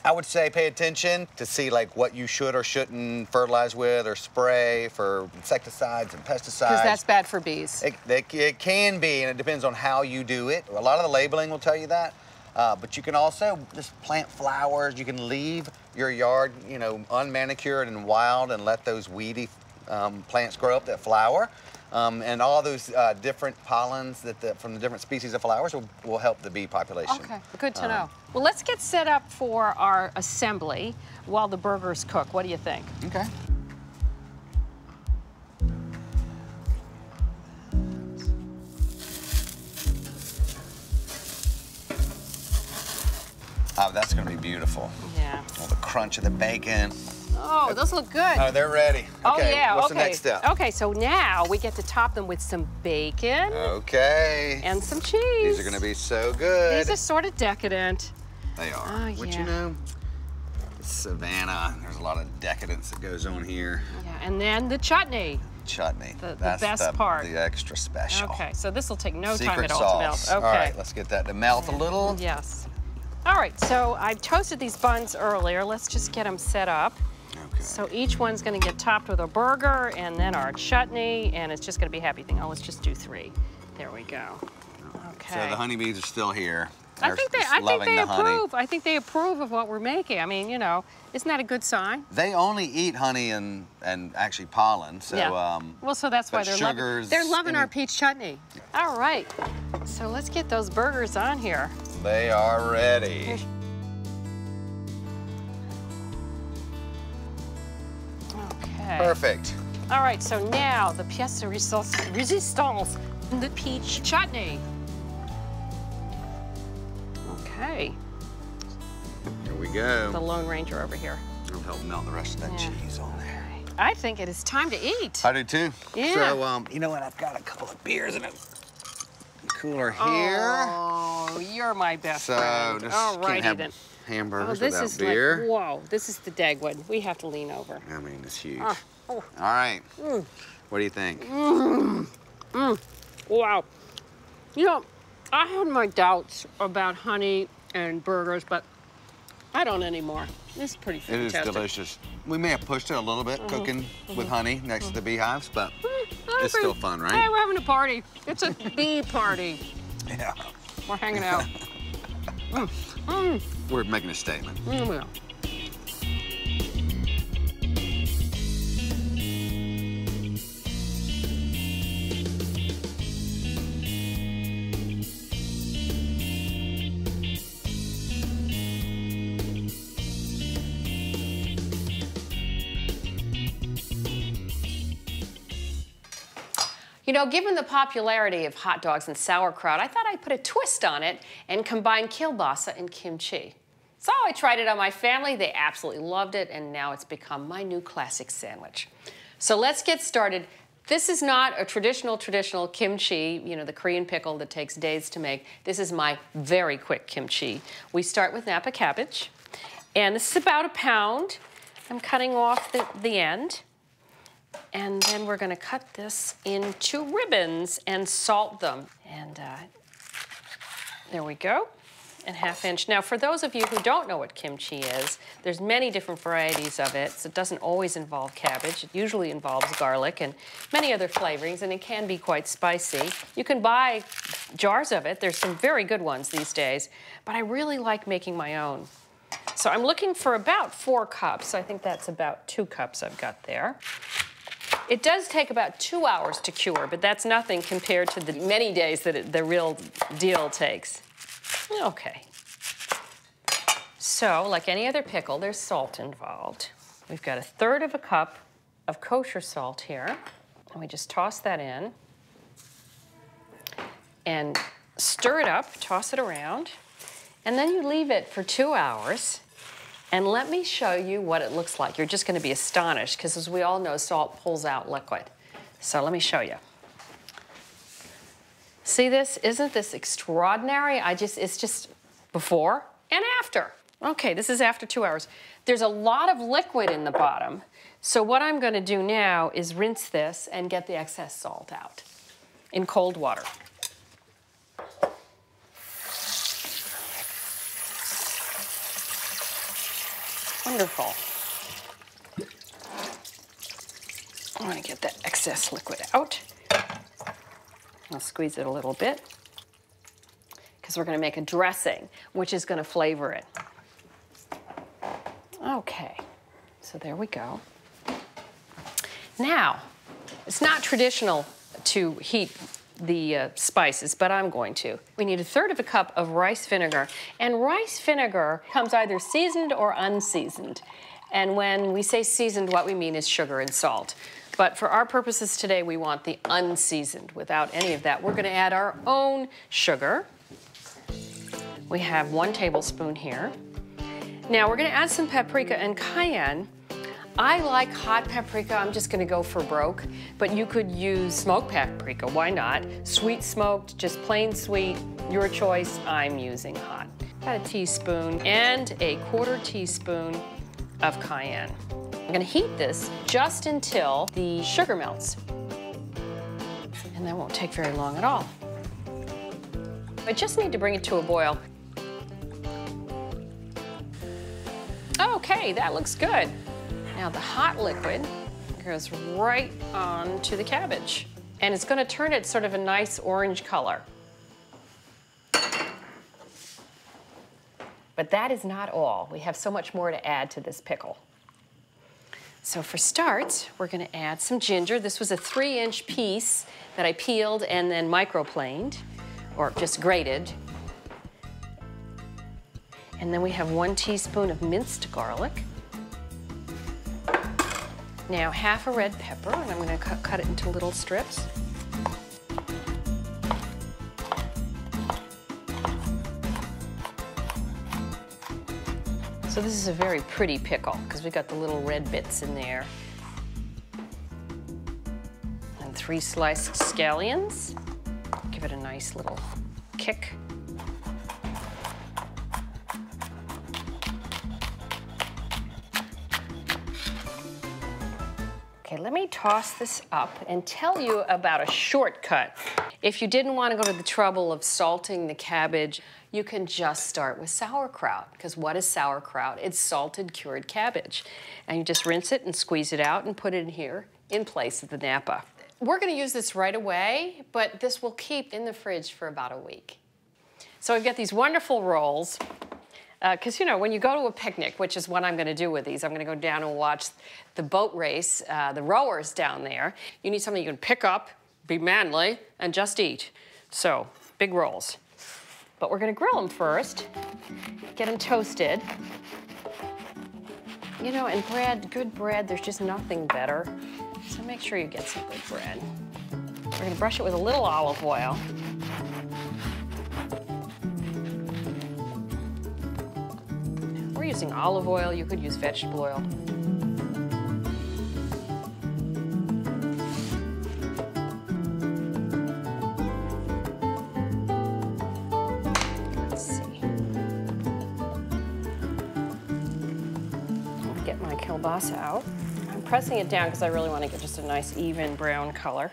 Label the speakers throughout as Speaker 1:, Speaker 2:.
Speaker 1: I would say pay attention to see like what you should or shouldn't fertilize with or spray for insecticides and pesticides.
Speaker 2: Because that's bad for bees.
Speaker 1: It can be, and it depends on how you do it. A lot of the labeling will tell you that. But you can also just plant flowers. You can leave your yard, you know, unmanicured and wild and let those weedy plants grow up that flower. And all those different pollens from the different species of flowers will help the bee population.
Speaker 2: Okay, good to know. Well, let's get set up for our assembly while the burgers cook. What do you think?
Speaker 1: Okay. Oh, that's gonna be beautiful.
Speaker 2: Yeah.
Speaker 1: All the crunch of the bacon.
Speaker 2: Oh, those look good.
Speaker 1: Oh, they're ready. Okay,
Speaker 2: oh, yeah,
Speaker 1: what's
Speaker 2: okay.
Speaker 1: the next step?
Speaker 2: Okay, so now we get to top them with some bacon.
Speaker 1: Okay.
Speaker 2: And some cheese.
Speaker 1: These are gonna be so good.
Speaker 2: These are sort of decadent.
Speaker 1: They are.
Speaker 2: Oh,
Speaker 1: What
Speaker 2: yeah.
Speaker 1: you know? Savannah, there's a lot of decadence that goes on here.
Speaker 2: Yeah, and then the chutney.
Speaker 1: Chutney.
Speaker 2: The
Speaker 1: That's
Speaker 2: best part.
Speaker 1: The extra special.
Speaker 2: Okay, so this will take no
Speaker 1: Secret
Speaker 2: time at all
Speaker 1: sauce.
Speaker 2: to melt. Okay.
Speaker 1: All right, let's get that to melt a little.
Speaker 2: Yes. All right, so I toasted these buns earlier. Let's just get them set up.
Speaker 1: Okay.
Speaker 2: So each one's gonna get topped with a burger and then our chutney, and it's just gonna be a happy thing. Oh, let's just do 3. There we go. Okay.
Speaker 1: So the honeybees are still here.
Speaker 2: I
Speaker 1: They're
Speaker 2: think they
Speaker 1: just loving the honey.
Speaker 2: approve. I think they approve of what we're making. I mean, you know, isn't that a good sign?
Speaker 1: They only eat honey and actually pollen. So
Speaker 2: Yeah. Well, so that's why
Speaker 1: but
Speaker 2: they're loving our peach chutney. All right. So let's get those burgers on here.
Speaker 1: They are ready.
Speaker 2: Okay.
Speaker 1: Perfect.
Speaker 2: All right, so now the pièce de résistance, the peach chutney. Okay.
Speaker 1: Here we go.
Speaker 2: The Lone Ranger over here.
Speaker 1: It'll help melt the rest of that
Speaker 2: Yeah.
Speaker 1: cheese on there.
Speaker 2: I think it is time to eat.
Speaker 1: I do too.
Speaker 2: Yeah.
Speaker 1: So, you know what? I've got a couple of beers in a cooler here.
Speaker 2: Oh, you're my best
Speaker 1: So
Speaker 2: friend.
Speaker 1: just
Speaker 2: All
Speaker 1: can't
Speaker 2: righty
Speaker 1: have
Speaker 2: then.
Speaker 1: hamburgers
Speaker 2: this
Speaker 1: without
Speaker 2: is
Speaker 1: beer.
Speaker 2: like, whoa, this is the Dagwood. We have to lean over.
Speaker 1: I mean, it's huge.
Speaker 2: Oh.
Speaker 1: All right. What do you think?
Speaker 2: Wow. You know, I had my doubts about honey and burgers, but I don't anymore. This is pretty
Speaker 1: It
Speaker 2: fantastic.
Speaker 1: is delicious. We may have pushed it a little bit, cooking with honey next to the beehives, but it's still fun, right?
Speaker 2: Hey, we're having a party. It's a bee party.
Speaker 1: Yeah.
Speaker 2: We're hanging out.
Speaker 1: We're making a statement.
Speaker 2: Yeah. You know, given the popularity of hot dogs and sauerkraut, I thought I'd put a twist on it and combine kielbasa and kimchi. So I tried it on my family. They absolutely loved it, and now it's become my new classic sandwich. So let's get started. This is not a traditional kimchi, you know, the Korean pickle that takes days to make. This is my very quick kimchi. We start with Napa cabbage, and this is about 1 pound. I'm cutting off the end. And then we're gonna cut this into ribbons and salt them. And there we go, and 1/2 inch. Now, for those of you who don't know what kimchi is, there's many different varieties of it. So it doesn't always involve cabbage. It usually involves garlic and many other flavorings, and it can be quite spicy. You can buy jars of it. There's some very good ones these days, but I really like making my own. So I'm looking for about 4 cups. I think that's about 2 cups I've got there. It does take about 2 hours to cure, but that's nothing compared to the many days that the real deal takes. Okay. So, like any other pickle, there's salt involved. We've got 1/3 cup of kosher salt here, and we just toss that in and stir it up, toss it around, and then you leave it for 2 hours. And let me show you what it looks like. You're just going to be astonished because, as we all know, salt pulls out liquid. So let me show you. See this? Isn't this extraordinary? It's just before and after. Okay, this is after 2 hours. There's a lot of liquid in the bottom. So what I'm going to do now is rinse this and get the excess salt out in cold water. Wonderful. I'm going to get that excess liquid out. I'll squeeze it a little bit because we're going to make a dressing, which is going to flavor it. Okay, so there we go. Now, it's not traditional to heat the spices, but I'm going to. We need 1/3 cup of rice vinegar, and rice vinegar comes either seasoned or unseasoned. And when we say seasoned, what we mean is sugar and salt. But for our purposes today, we want the unseasoned. Without any of that, we're going to add our own sugar. We have 1 tablespoon here. Now we're going to add some paprika and cayenne. I like hot paprika. I'm just going to go for broke, but you could use smoked paprika. Why not? Sweet smoked, just plain sweet, your choice. I'm using hot. About a teaspoon and a 1/4 teaspoon of cayenne. I'm going to heat this just until the sugar melts. And that won't take very long at all. I just need to bring it to a boil. Okay, that looks good. Now the hot liquid goes right onto the cabbage. And it's going to turn it sort of a nice orange color. But that is not all. We have so much more to add to this pickle. So for starts, we're going to add some ginger. This was a 3-inch piece that I peeled and then microplaned, or just grated. And then we have 1 teaspoon of minced garlic. Now 1/2 a red pepper, and I'm going to cut it into little strips. So this is a very pretty pickle because we got the little red bits in there. And 3 sliced scallions. Give it a nice little kick. Okay, let me toss this up and tell you about a shortcut. If you didn't want to go to the trouble of salting the cabbage, you can just start with sauerkraut, because what is sauerkraut? It's salted cured cabbage. And you just rinse it and squeeze it out and put it in here in place of the Napa. We're going to use this right away, but this will keep in the fridge for about a week. So I've got these wonderful rolls. Because, you know, when you go to a picnic, which is what I'm going to do with these, I'm going to go down and watch the boat race, the rowers down there. You need something you can pick up, be manly, and just eat. So, big rolls. But we're going to grill them first, get them toasted. You know, and bread, good bread, there's just nothing better. So make sure you get some good bread. We're going to brush it with a little olive oil. We're using olive oil. You could use vegetable oil. Let's see. I'll get my kielbasa out. I'm pressing it down because I really want to get just a nice even brown color.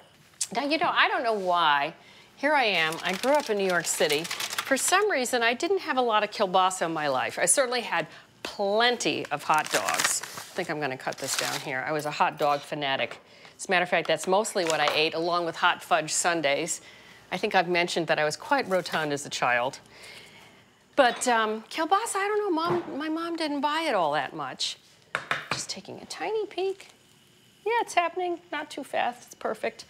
Speaker 2: Now, you know, I don't know why. Here I am. I grew up in New York City. For some reason, I didn't have a lot of kielbasa in my life. I certainly had plenty of hot dogs. I think I'm going to cut this down here. I was a hot dog fanatic. As a matter of fact, that's mostly what I ate, along with hot fudge sundaes. I think I've mentioned that I was quite rotund as a child. But kielbasa, I don't know, my mom didn't buy it all that much. Just taking a tiny peek. Yeah, it's happening. Not too fast. It's perfect.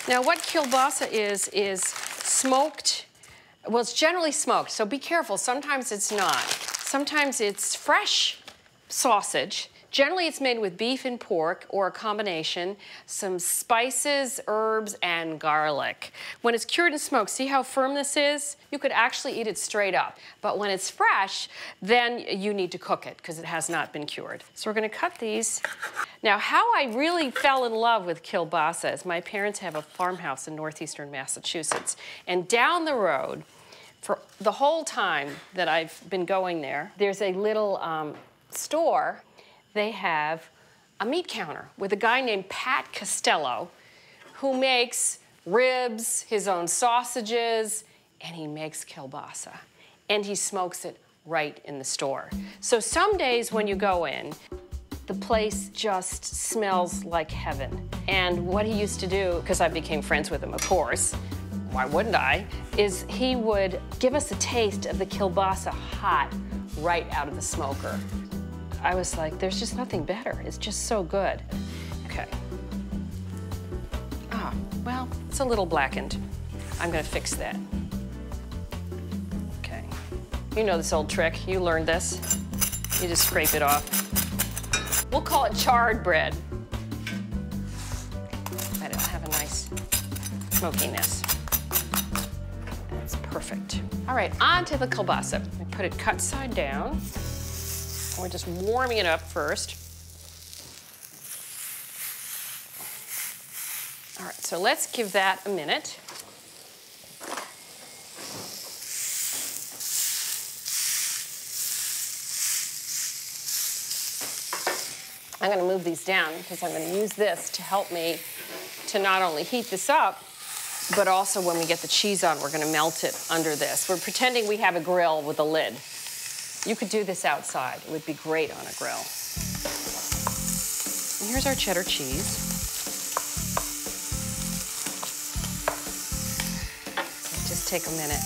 Speaker 2: Now, what kielbasa is smoked. Well, it's generally smoked, so be careful. Sometimes it's not. Sometimes it's fresh sausage. Generally, it's made with beef and pork or a combination, some spices, herbs, and garlic. When it's cured and smoked, see how firm this is? You could actually eat it straight up. But when it's fresh, then you need to cook it because it has not been cured. So we're going to cut these. Now, how I really fell in love with kielbasa is my parents have a farmhouse in northeastern Massachusetts. And down the road, for the whole time that I've been going there, there's a little store. They have a meat counter with a guy named Pat Costello who makes ribs, his own sausages, and he makes kielbasa. And he smokes it right in the store. So some days when you go in, the place just smells like heaven. And what he used to do, because I became friends with him, of course, why wouldn't I, is he would give us a taste of the kielbasa hot right out of the smoker. I was like, there's just nothing better. It's just so good. Okay. Ah, well, it's a little blackened. I'm gonna fix that. Okay. You know this old trick. You learned this. You just scrape it off. We'll call it charred bread. But it'll have a nice smokiness. That's perfect. All right, on to the kielbasa. I put it cut side down. We're just warming it up first. All right, so let's give that a minute. I'm gonna move these down because I'm gonna use this to help me to not only heat this up, but also when we get the cheese on, we're gonna melt it under this. We're pretending we have a grill with a lid. You could do this outside. It would be great on a grill. And here's our cheddar cheese. So just take a minute.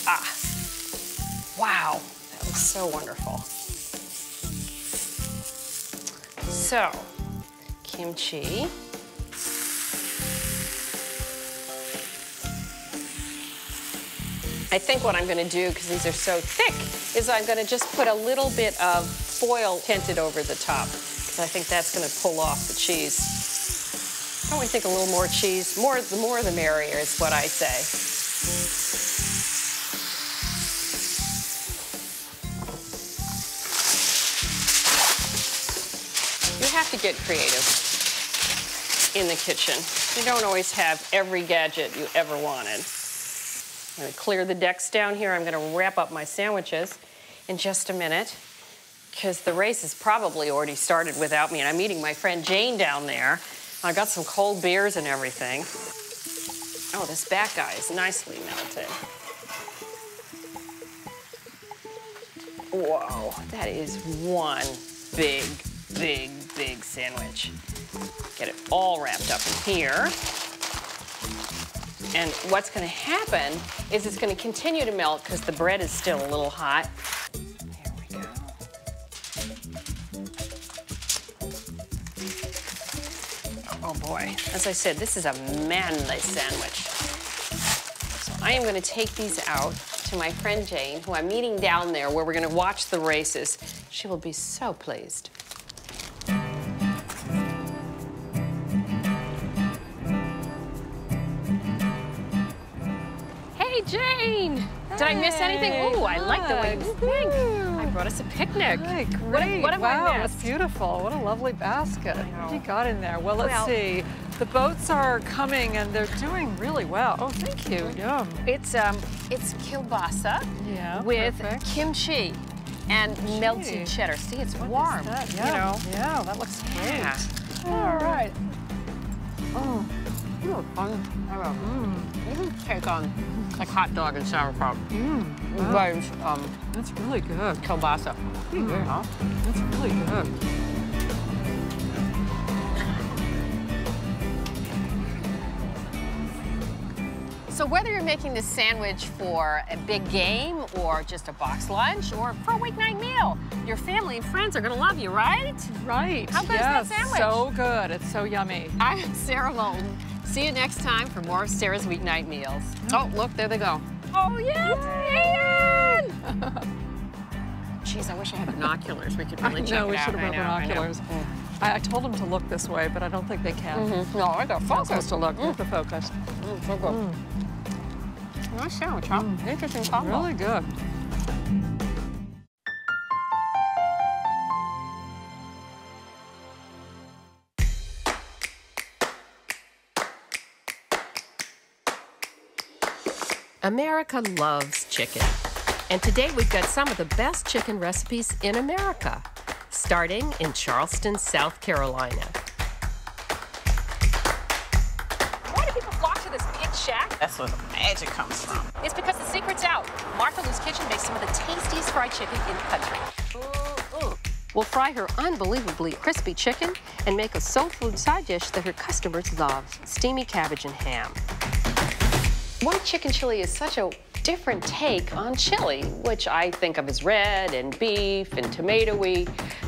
Speaker 2: Ah, wow, that looks so wonderful. So, kimchi. I think what I'm gonna do, because these are so thick, is I'm gonna just put a little bit of foil tinted over the top, because I think that's gonna pull off the cheese. Don't we think a little more cheese? The more the merrier is what I say. You have to get creative in the kitchen. You don't always have every gadget you ever wanted. I'm gonna clear the decks down here. I'm gonna wrap up my sandwiches in just a minute because the race has probably already started without me, and I'm meeting my friend Jane down there. I got some cold beers and everything. Oh, this back guy is nicely melted. Whoa, that is one big, big, big sandwich. Get it all wrapped up in here. And what's gonna happen is it's gonna continue to melt because the bread is still a little hot. Here we go. Oh boy, as I said, this is a manly sandwich. So I am gonna take these out to my friend Jane, who I'm meeting down there where we're gonna watch the races. She will be so pleased. Hey, Jane! Hey. Did I miss anything? Ooh, I like the way you think. I brought us a picnic.
Speaker 3: Hey, great.
Speaker 2: What have I missed?
Speaker 3: That's beautiful. What a lovely basket. What you got in there? Well, let's see. The boats are coming and they're doing really well. Oh, thank you. Yum.
Speaker 2: It's kielbasa with kimchi and melted cheddar. See, it's warm.
Speaker 3: Yeah,
Speaker 2: you know.
Speaker 3: Yeah, that looks great.
Speaker 2: Yeah.
Speaker 3: All right.
Speaker 2: Oh, you are fun. You can take on like hot dog and sauerkraut.
Speaker 3: Wow. That's really good.
Speaker 2: Kielbasa. Yeah.
Speaker 3: That's really good.
Speaker 2: So whether you're making this sandwich for a big game or just a box lunch or for a weeknight meal, your family and friends are gonna love you, right?
Speaker 3: Right.
Speaker 2: How good is that sandwich?
Speaker 3: So good. It's so yummy.
Speaker 2: I'm Sarah Moulton. See you next time for more of Sarah's Weeknight Meals. Oh, look, there they go. Oh, yes, Ian! Geez, I wish I had binoculars. We could really check it out.
Speaker 3: We should have brought binoculars. I told them to look this way, but I don't think they can.
Speaker 2: No, I got focus.
Speaker 3: Supposed to look. To focus.
Speaker 2: So good. Nice sandwich, huh? Interesting combo.
Speaker 3: Really good.
Speaker 4: America loves chicken. And today we've got some of the best chicken recipes in America, starting in Charleston, South Carolina.
Speaker 2: Why do people flock to
Speaker 5: where the magic comes from.
Speaker 4: It's because the secret's out. Martha Lou's Kitchen makes some of the tastiest fried chicken in the country. We'll fry her unbelievably crispy chicken and make a soul food side dish that her customers love, steamy cabbage and ham. White chicken chili is such a different take on chili, which I think of as red and beef and tomato-y.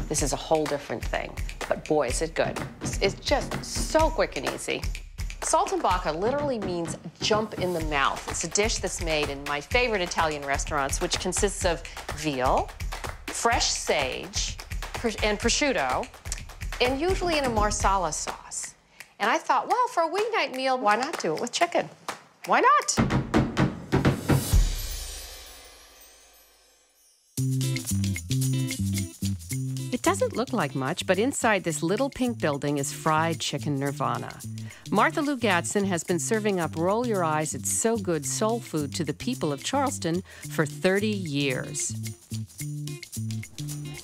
Speaker 4: This is a whole different thing, but boy, is it good. It's just so quick and easy. Saltimbocca literally means jump in the mouth. It's a dish that's made in my favorite Italian restaurants, which consists of veal, fresh sage, and prosciutto, and usually in a marsala sauce. And I thought, well, for a weeknight meal, why not do it with chicken? Why not? It doesn't look like much, but inside this little pink building is fried chicken nirvana. Martha Lou Gadsden has been serving up roll your eyes, it's so good soul food to the people of Charleston for 30 years.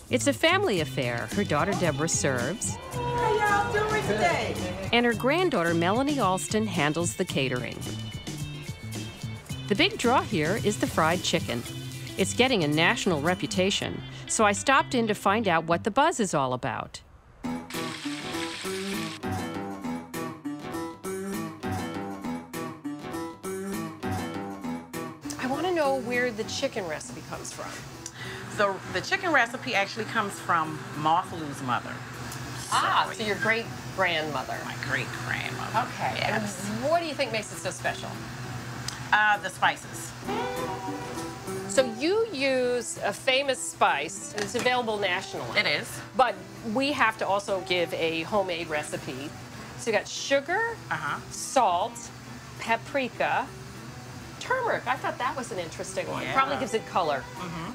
Speaker 4: It's a family affair. Her daughter Deborah serves.
Speaker 6: How y'all doing today?
Speaker 4: And her granddaughter Melanie Alston handles the catering. The big draw here is the fried chicken. It's getting a national reputation, so I stopped in to find out what the buzz is all about. I want to know where the chicken recipe comes from.
Speaker 5: So the chicken recipe actually comes from Martha Lou's mother.
Speaker 4: So your great-grandmother.
Speaker 5: My great-grandmother.
Speaker 4: Okay.
Speaker 5: Yes.
Speaker 4: And what do you think makes it so special?
Speaker 5: The spices.
Speaker 4: So you use a famous spice. It's available nationally.
Speaker 5: It is.
Speaker 4: But we have to also give a homemade recipe. So you got sugar, salt, paprika, turmeric. I thought that was an interesting one.
Speaker 5: Yeah.
Speaker 4: Probably gives it color.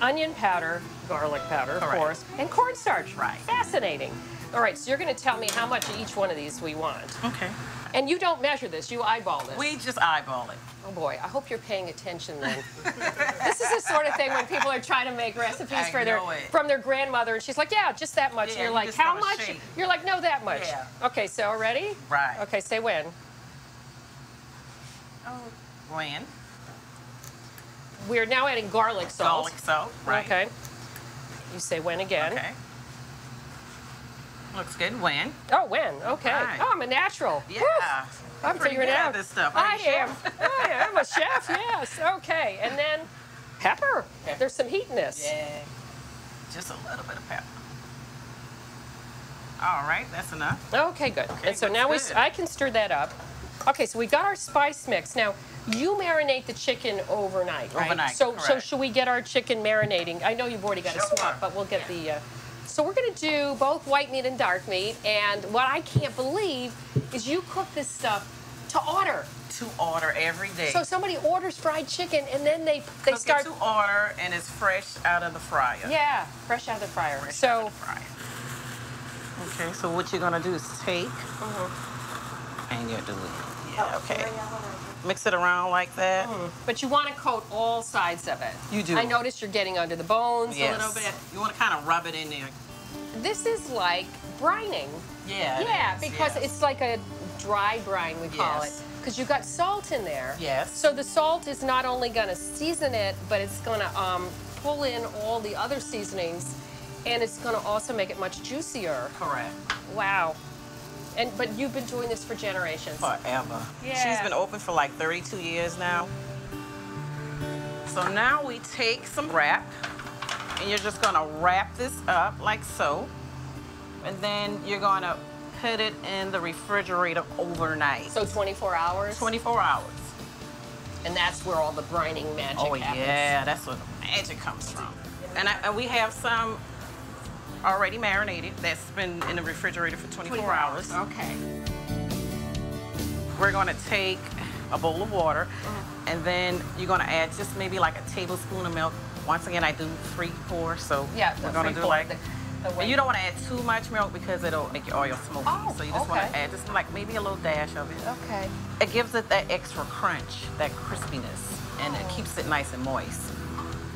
Speaker 4: Onion powder, garlic powder, of course, and cornstarch.
Speaker 5: Right.
Speaker 4: Fascinating. All right, so you're going to tell me how much of each one of these we want.
Speaker 5: Okay.
Speaker 4: And you don't measure this, you eyeball this.
Speaker 5: We just eyeball it.
Speaker 4: Oh boy, I hope you're paying attention then. This is the sort of thing when people are trying to make recipes from their grandmother, and she's like, yeah, just that much.
Speaker 5: Yeah,
Speaker 4: and you're
Speaker 5: you
Speaker 4: like,
Speaker 5: just
Speaker 4: how
Speaker 5: gotta
Speaker 4: much?
Speaker 5: shake.
Speaker 4: You're like, no, that much.
Speaker 5: Yeah.
Speaker 4: Okay, so ready?
Speaker 5: Right.
Speaker 4: Okay, say when.
Speaker 5: Oh, when?
Speaker 4: We're now adding garlic salt.
Speaker 5: Garlic salt, right.
Speaker 4: Okay. You say when again.
Speaker 5: Okay. Looks good. When?
Speaker 4: Oh, when? Okay.
Speaker 5: Right.
Speaker 4: Oh, I'm a natural.
Speaker 5: Yeah.
Speaker 4: Woo. I'm
Speaker 5: Pretty
Speaker 4: figuring
Speaker 5: good
Speaker 4: it
Speaker 5: at
Speaker 4: out.
Speaker 5: this stuff,
Speaker 4: I
Speaker 5: aren't you,
Speaker 4: am.
Speaker 5: chef?
Speaker 4: I am a chef, yes. Okay, and then pepper. There's some heat in this.
Speaker 5: Yeah. Just a little bit of pepper. All right, that's enough.
Speaker 4: Okay, good.
Speaker 5: Okay,
Speaker 4: and so
Speaker 5: looks
Speaker 4: now
Speaker 5: good.
Speaker 4: I can stir that up. Okay, so we got our spice mix. Now, you marinate the chicken overnight, right?
Speaker 5: Overnight,
Speaker 4: So
Speaker 5: correct.
Speaker 4: should we get our chicken marinating? I know you've already got a
Speaker 5: Sure.
Speaker 4: swap, but we'll get the... So we're going to do both white meat and dark meat. And what I can't believe is you cook this stuff to order.
Speaker 5: To order every day.
Speaker 4: So somebody orders fried chicken, and then they
Speaker 5: Cook
Speaker 4: start...
Speaker 5: it to order, and it's fresh out of the fryer.
Speaker 4: Yeah, fresh out of the fryer.
Speaker 5: Fresh
Speaker 4: So...
Speaker 5: out of the fryer. Okay, so what you're gonna do is take, and you do it. Yeah, okay. Mix it around like that.
Speaker 4: But you want to coat all sides of it.
Speaker 5: You do.
Speaker 4: I noticed you're getting under the bones
Speaker 5: Yes.
Speaker 4: a little bit.
Speaker 5: You want to kind of rub it in there.
Speaker 4: This is like brining.
Speaker 5: Yeah. it
Speaker 4: Yeah,
Speaker 5: is,
Speaker 4: because
Speaker 5: yes.
Speaker 4: it's like a dry brine, we call it.
Speaker 5: Yes.
Speaker 4: Because you've got salt in there.
Speaker 5: Yes.
Speaker 4: So the salt is not only going to season it, but it's going to pull in all the other seasonings, and it's going to also make it much juicier.
Speaker 5: Correct.
Speaker 4: Wow. But you've been doing this for generations.
Speaker 5: Forever.
Speaker 4: Yeah.
Speaker 5: She's been open for like 32 years now. So now we take some wrap, and you're just gonna wrap this up like so, and then you're gonna put it in the refrigerator overnight.
Speaker 4: So 24 hours?
Speaker 5: 24 hours.
Speaker 4: And that's where all the brining magic happens.
Speaker 5: Yeah, that's where the magic comes from. And we have some already marinated that's been in the refrigerator for 24 hours.
Speaker 4: Okay.
Speaker 5: We're gonna take a bowl of water, and then you're gonna add just maybe like a tablespoon of milk. Once again, I do 3/4, so
Speaker 4: Yeah,
Speaker 5: we're gonna do like.
Speaker 4: the
Speaker 5: And you don't want to add too much milk because it'll make your oil smoky.
Speaker 4: Oh,
Speaker 5: so you just want
Speaker 4: okay.
Speaker 5: to add just like maybe a little dash of it.
Speaker 4: Okay.
Speaker 5: It gives it that extra crunch, that crispiness, and it keeps it nice and moist.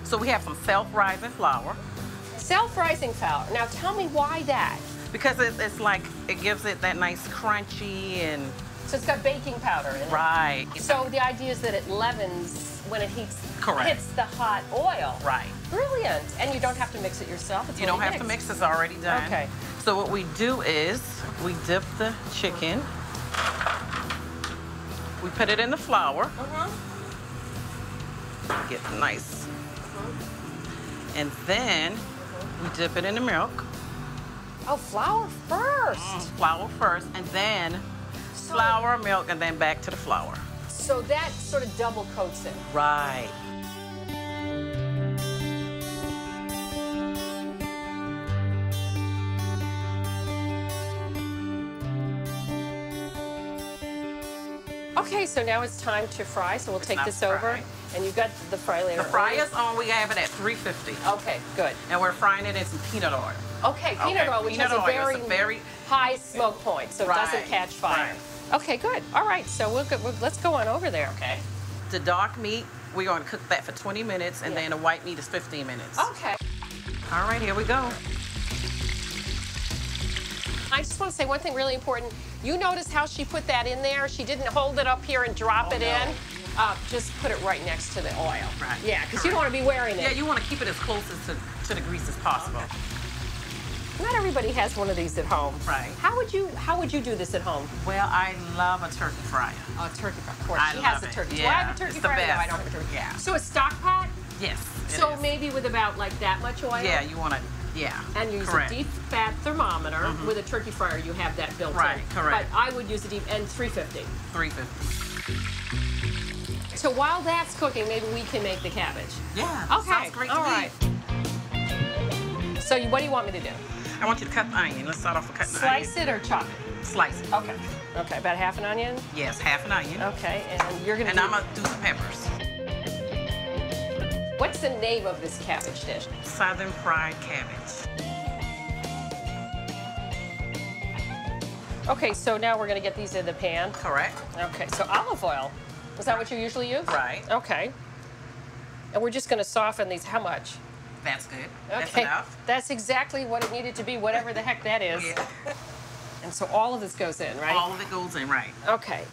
Speaker 5: So we have some self-rising flour.
Speaker 4: Self-rising flour. Now tell me why that.
Speaker 5: Because it's like, it gives it that nice crunchy and
Speaker 4: So it's got baking powder in it.
Speaker 5: Right.
Speaker 4: So the idea is that it leavens when it heats,
Speaker 5: Correct.
Speaker 4: hits the hot oil.
Speaker 5: Right.
Speaker 4: Brilliant. And you don't have to mix it yourself. It's
Speaker 5: You don't
Speaker 4: already
Speaker 5: have to
Speaker 4: mixed.
Speaker 5: mix, it's already done.
Speaker 4: Okay.
Speaker 5: So what we do is we dip the chicken. We put it in the flour. Get nice. And then we dip it in the milk.
Speaker 4: Oh, flour first.
Speaker 5: Flour first, and then flour, milk, and then back to the flour.
Speaker 4: So that sort of double coats it.
Speaker 5: Right.
Speaker 4: Okay, so now it's time to fry. So we'll take
Speaker 5: time
Speaker 4: this
Speaker 5: to
Speaker 4: over.
Speaker 5: fry.
Speaker 4: And you've got the fry later.
Speaker 5: The fry is on, we have it at 350.
Speaker 4: Okay, good.
Speaker 5: And we're frying it in some peanut oil.
Speaker 4: Okay, peanut oil, which
Speaker 5: peanut
Speaker 4: has
Speaker 5: oil
Speaker 4: a
Speaker 5: is
Speaker 4: very high smoke point, so it doesn't
Speaker 5: Right,
Speaker 4: catch fire.
Speaker 5: right.
Speaker 4: Okay, good. All right, so let's go on over there.
Speaker 5: Okay. The dark meat, we're going to cook that for 20 minutes, and
Speaker 4: Yeah.
Speaker 5: then the white meat is 15 minutes.
Speaker 4: Okay.
Speaker 5: All right, here we go.
Speaker 4: I just want to say one thing really important. You notice how she put that in there? She didn't hold it up here and drop it in. Just put it right next to the oil.
Speaker 5: Right.
Speaker 4: Yeah, because you don't want to be wearing it.
Speaker 5: Yeah, you want to keep it as close to the grease as possible.
Speaker 4: Not everybody has one of these at home.
Speaker 5: Right.
Speaker 4: How would you do this at home?
Speaker 5: Well, I love a turkey fryer.
Speaker 4: Oh, turkey fryer. Of course,
Speaker 5: I
Speaker 4: she has
Speaker 5: love
Speaker 4: a
Speaker 5: it.
Speaker 4: turkey.
Speaker 5: Yeah,
Speaker 4: Do I have a turkey
Speaker 5: it's the
Speaker 4: fryer? No,
Speaker 5: best.
Speaker 4: I don't have a turkey.
Speaker 5: Yeah.
Speaker 4: So a stock pot?
Speaker 5: Yes. it
Speaker 4: So
Speaker 5: is.
Speaker 4: maybe with about like that much oil?
Speaker 5: Yeah, you want to. Yeah.
Speaker 4: And you use
Speaker 5: correct.
Speaker 4: a deep fat thermometer. With a turkey fryer, you have that built
Speaker 5: Right,
Speaker 4: in.
Speaker 5: correct.
Speaker 4: But I would use a deep, and 350.
Speaker 5: 350.
Speaker 4: So while that's cooking, maybe we can make the cabbage.
Speaker 5: Yeah.
Speaker 4: Okay.
Speaker 5: Sounds great to
Speaker 4: All
Speaker 5: me.
Speaker 4: right. So what do you want me to do?
Speaker 5: I want you to cut the onion. Let's start off with cutting the
Speaker 4: Slice
Speaker 5: onion.
Speaker 4: it or chop it?
Speaker 5: Slice it.
Speaker 4: Okay. Okay, about half an onion?
Speaker 5: Yes, half an onion.
Speaker 4: Okay, and you're gonna
Speaker 5: And I'm going to do the peppers.
Speaker 4: What's the name of this cabbage dish?
Speaker 5: Southern fried cabbage.
Speaker 4: Okay, so now we're gonna get these in the pan.
Speaker 5: Correct.
Speaker 4: Okay, so olive oil. Is that what you usually use?
Speaker 5: Right.
Speaker 4: Okay. And we're just gonna soften these, how much?
Speaker 5: That's good. That's
Speaker 4: Okay.
Speaker 5: enough.
Speaker 4: That's exactly what it needed to be, whatever the heck that is.
Speaker 5: Yeah.
Speaker 4: And so all of this goes in, right?
Speaker 5: All of it goes in, right.
Speaker 4: Okay.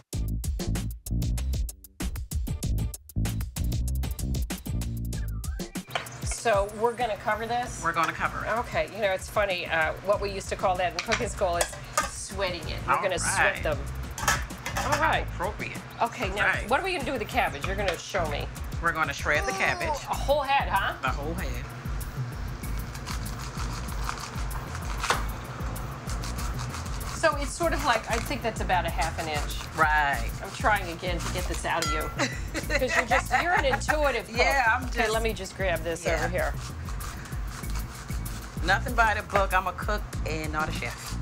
Speaker 4: So we're gonna cover this?
Speaker 5: We're going to cover it.
Speaker 4: Okay, you know, it's funny, what we used to call that in cooking school is sweating it. We're
Speaker 5: All
Speaker 4: gonna sweat
Speaker 5: right.
Speaker 4: them. All right.
Speaker 5: Appropriate.
Speaker 4: Okay, now
Speaker 5: Right.
Speaker 4: what are we gonna do with the cabbage? You're gonna show me.
Speaker 5: We're going to shred the cabbage.
Speaker 4: A whole head, huh?
Speaker 5: The whole head.
Speaker 4: So it's sort of like, I think that's about a half an inch.
Speaker 5: Right.
Speaker 4: I'm trying again to get this out of you. Because you're an intuitive cook.
Speaker 5: Yeah, I'm
Speaker 4: Okay,
Speaker 5: just-
Speaker 4: let me just grab this
Speaker 5: Yeah.
Speaker 4: over here.
Speaker 5: Nothing by the book. I'm a cook and not a chef.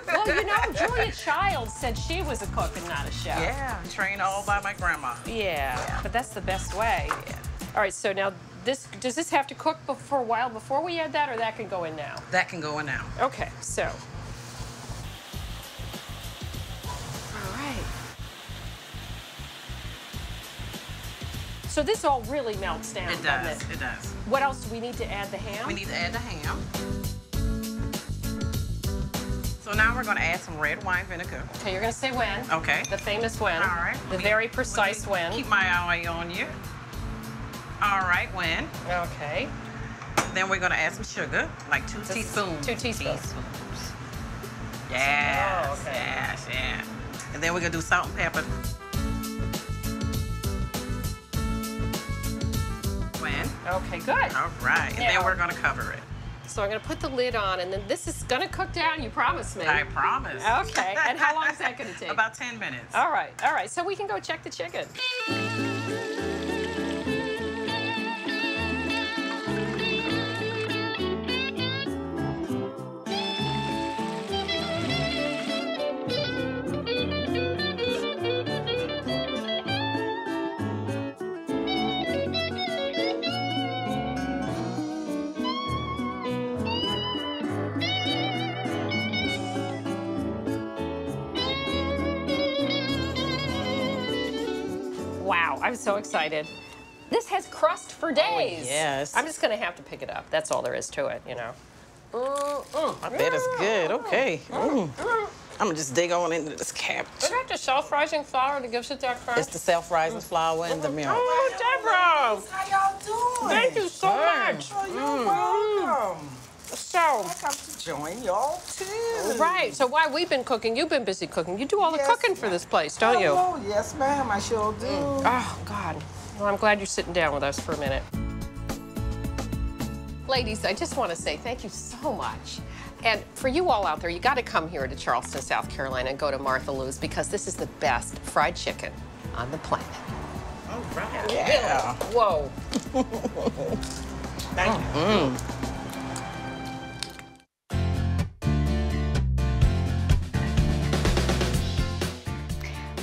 Speaker 4: Well, you know, Julia Childs said she was a cook and not a chef.
Speaker 5: Yeah, trained all by my grandma.
Speaker 4: Yeah, but that's the best way.
Speaker 5: Yeah.
Speaker 4: All right, so now does this have to cook for a while before we add that, or that can go in now?
Speaker 5: That can go in now.
Speaker 4: Okay, so. All right. So this all really melts down,
Speaker 5: It
Speaker 4: doesn't
Speaker 5: does. It does.
Speaker 4: What else do we need to add? The ham?
Speaker 5: We need to add the ham. So now we're going to add some red wine vinegar.
Speaker 4: Okay, you're gonna say when.
Speaker 5: Okay.
Speaker 4: The famous when.
Speaker 5: All right.
Speaker 4: The very precise when.
Speaker 5: Keep my eye on you. All right, when.
Speaker 4: Okay.
Speaker 5: Then we're going to add some sugar, like 2
Speaker 4: Just
Speaker 5: teaspoons.
Speaker 4: 2 teaspoons.
Speaker 5: Yes,
Speaker 4: Oh, okay.
Speaker 5: yes, yeah. And then we're going to do salt and pepper. When.
Speaker 4: Okay, good.
Speaker 5: All right, and
Speaker 4: Now-
Speaker 5: then we're going to cover it.
Speaker 4: So I'm gonna put the lid on, and then this is gonna cook down, you promise me.
Speaker 5: I promise.
Speaker 4: Okay, and how long is that gonna take?
Speaker 5: About 10 minutes.
Speaker 4: All right, so we can go check the chicken. Wow, I'm so excited. This has crust for days.
Speaker 5: yes.
Speaker 4: I'm just gonna have to pick it up. That's all there is to it, you know.
Speaker 5: I bet it's good. Okay. I'm gonna just dig on into this cabbage.
Speaker 4: Is that the self-rising flour that gives it that crunch?
Speaker 5: It's the self-rising flour and the milk.
Speaker 4: Oh, Deborah!
Speaker 6: How y'all doing?
Speaker 4: Thank you so much.
Speaker 6: Oh, you're welcome.
Speaker 4: So,
Speaker 6: I come to join y'all too.
Speaker 4: right, so while we've been cooking, you've been busy cooking. You do all the
Speaker 6: Yes,
Speaker 4: cooking for this place, don't you?
Speaker 6: Oh, yes, ma'am, I sure do.
Speaker 4: Oh, God. Well, I'm glad you're sitting down with us for a minute. Ladies, I just want to say thank you so much. And for you all out there, you got to come here to Charleston, South Carolina and go to Martha Lou's because this is the best fried chicken on the planet.
Speaker 6: All right.
Speaker 5: Yeah.
Speaker 4: Whoa.
Speaker 6: Thank you.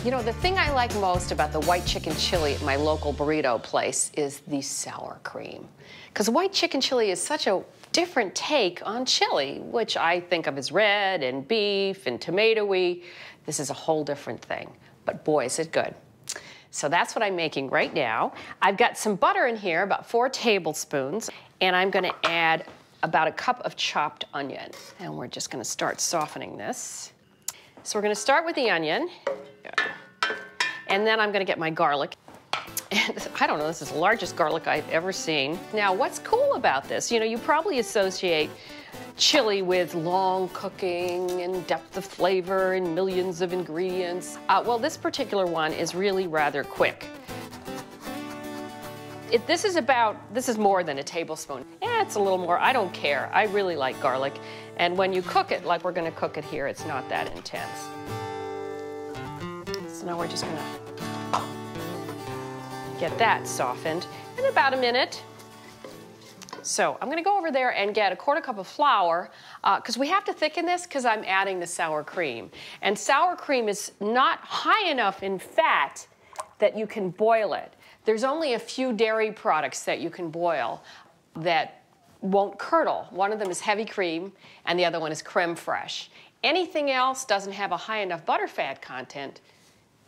Speaker 2: You know, the thing I like most about the white chicken chili at my local burrito place is the sour cream. Because white chicken chili is such a different take on chili, which I think of as red and beef and tomato-y. This is a whole different thing. But boy, is it good. So that's what I'm making right now. I've got some butter in here, about 4 tablespoons, and I'm gonna add about a cup of chopped onion. And we're just gonna start softening this. So we're gonna start with the onion, and then I'm gonna get my garlic. And I don't know, this is the largest garlic I've ever seen. Now, what's cool about this? You know, you probably associate chili with long cooking and depth of flavor and millions of ingredients. Well, this particular one is really rather quick. This is more than a tablespoon. Yeah, it's a little more, I don't care. I really like garlic. And when you cook it, like we're gonna cook it here, it's not that intense. So now we're just gonna get that softened in about a minute. So I'm gonna go over there and get a 1/4 cup of flour, because we have to thicken this because I'm adding the sour cream. And sour cream is not high enough in fat that you can boil it. There's only a few dairy products that you can boil that won't curdle. One of them is heavy cream, and the other one is creme fraiche. Anything else doesn't have a high enough butterfat content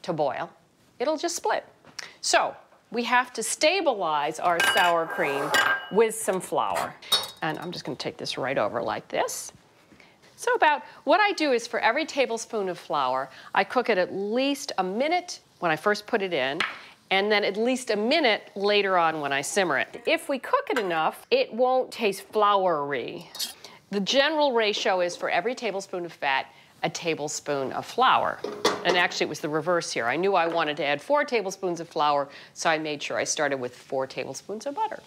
Speaker 2: to boil. It'll just split. So we have to stabilize our sour cream with some flour. And I'm just gonna take this right over like this. So what I do is for every tablespoon of flour, I cook it at least a minute when I first put it in, and then at least a minute later on when I simmer it. If we cook it enough, it won't taste floury. The general ratio is for every tablespoon of fat, a tablespoon of flour. And actually it was the reverse here. I knew I wanted to add 4 tablespoons of flour, so I made sure I started with 4 tablespoons of butter.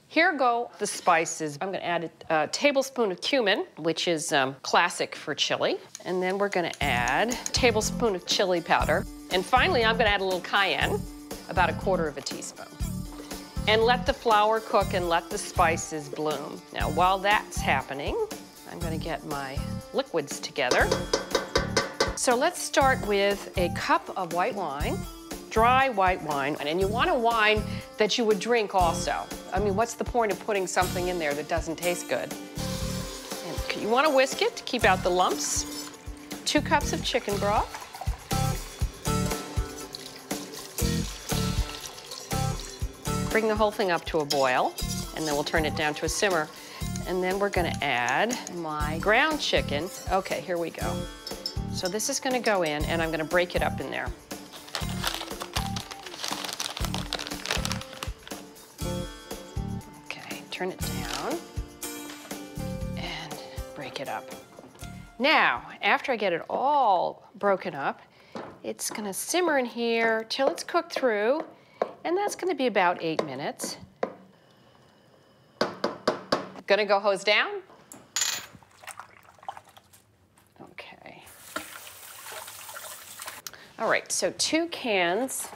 Speaker 2: Here go the spices. I'm gonna add a tablespoon of cumin, which is classic for chili. And then we're gonna add a tablespoon of chili powder. And finally, I'm gonna add a little cayenne, about 1/4 teaspoon. And let the flour cook and let the spices bloom. Now, while that's happening, I'm gonna get my liquids together. So let's start with a cup of white wine, dry white wine. And you want a wine that you would drink also. I mean, what's the point of putting something in there that doesn't taste good? And you wanna whisk it to keep out the lumps. 2 cups of chicken broth. Bring the whole thing up to a boil, and then we'll turn it down to a simmer. And then we're gonna add my ground chicken. Okay, here we go. So this is gonna go in, and I'm gonna break it up in there. Okay, turn it down, and break it up. Now, after I get it all broken up, it's gonna simmer in here till it's cooked through, and that's gonna be about 8 minutes. Gonna go hose down? Okay. All right, so 2 cans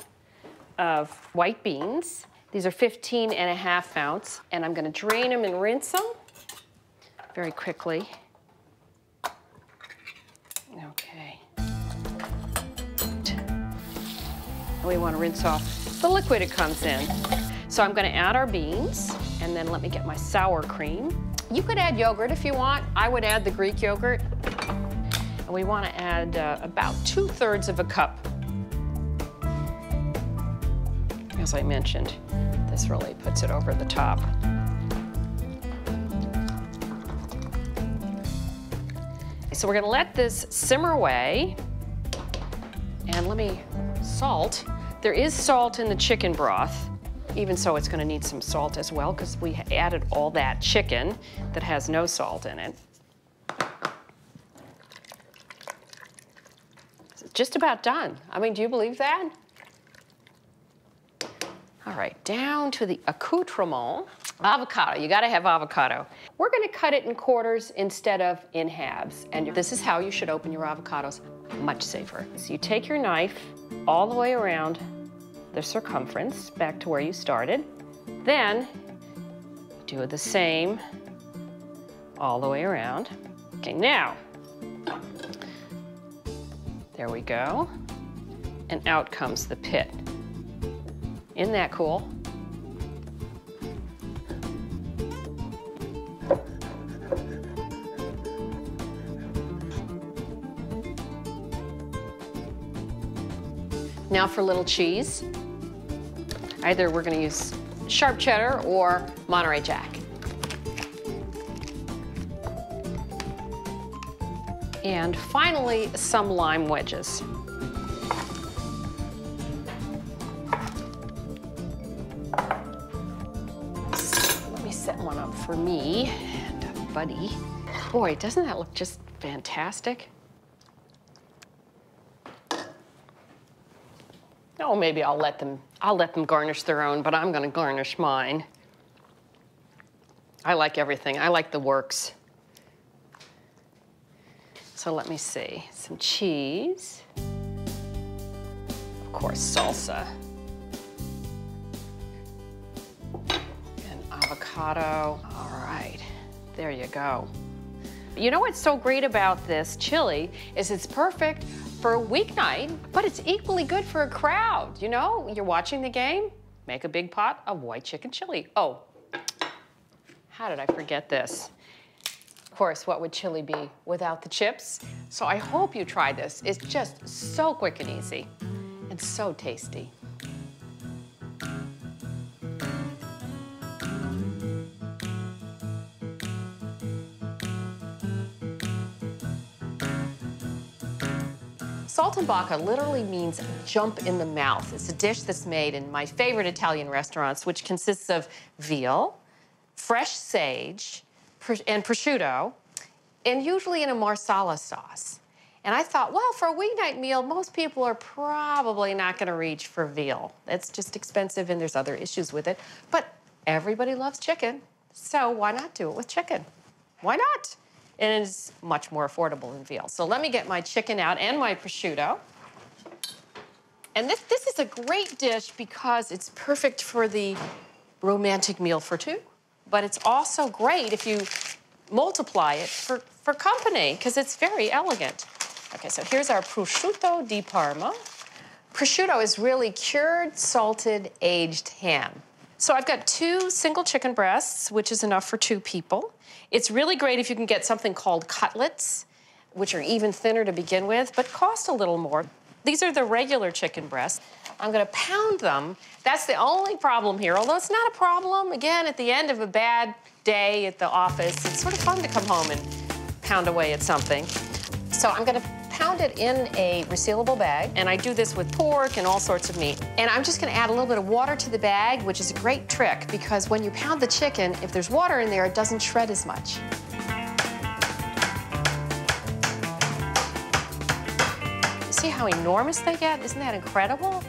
Speaker 2: of white beans. These are 15½ ounce, and I'm gonna drain them and rinse them very quickly. Okay. And we wanna rinse off the liquid it comes in. So I'm gonna add our beans, and then let me get my sour cream. You could add yogurt if you want. I would add the Greek yogurt. And we wanna add about 2/3 of a cup. As I mentioned, this really puts it over the top. So we're gonna let this simmer away. And let me salt. There is salt in the chicken broth. Even so, it's gonna need some salt as well because we added all that chicken that has no salt in it. It's just about done. I mean, do you believe that? All right, down to the accoutrement. Avocado, you gotta have avocado. We're gonna cut it in quarters instead of in halves. And this is how you should open your avocados, much safer. So you take your knife all the way around the circumference, back to where you started. Then do the same all the way around. Okay, now, there we go. And out comes the pit. Isn't that cool? Now for little cheese. Either we're gonna use sharp cheddar or Monterey Jack. And finally, some lime wedges. Let me set one up for me and a buddy. Boy, doesn't that look just fantastic? Oh, maybe I'll let them garnish their own, but I'm gonna garnish mine. I like everything. I like the works. So let me see. Some cheese. Of course, salsa. And avocado. All right, there you go. You know what's so great about this chili is it's perfect for a weeknight, but it's equally good for a crowd. You know, you're watching the game, make a big pot of white chicken chili. Oh, how did I forget this? Of course, what would chili be without the chips? So I hope you try this. It's just so quick and easy and so tasty. Saltimbocca literally means jump in the mouth. It's a dish that's made in my favorite Italian restaurants, which consists of veal, fresh sage, and prosciutto, and usually in a marsala sauce. And I thought, well, for a weeknight meal, most people are probably not gonna reach for veal. It's just expensive and there's other issues with it. But everybody loves chicken, so why not do it with chicken? Why not? And it's much more affordable than veal. So let me get my chicken out and my prosciutto. And this is a great dish because it's perfect for the romantic meal for two. But it's also great if you multiply it for company, because it's very elegant. Okay, so here's our prosciutto di Parma. Prosciutto is really cured, salted, aged ham. So I've got 2 single chicken breasts, which is enough for 2 people. It's really great if you can get something called cutlets, which are even thinner to begin with, but cost a little more. These are the regular chicken breasts. I'm gonna pound them. That's the only problem here, although it's not a problem. Again, at the end of a bad day at the office, it's sort of fun to come home and pound away at something. So I'm gonna pound it in a resealable bag, and I do this with pork and all sorts of meat. And I'm just gonna add a little bit of water to the bag, which is a great trick, because when you pound the chicken, if there's water in there, it doesn't shred as much. See how enormous they get? Isn't that incredible?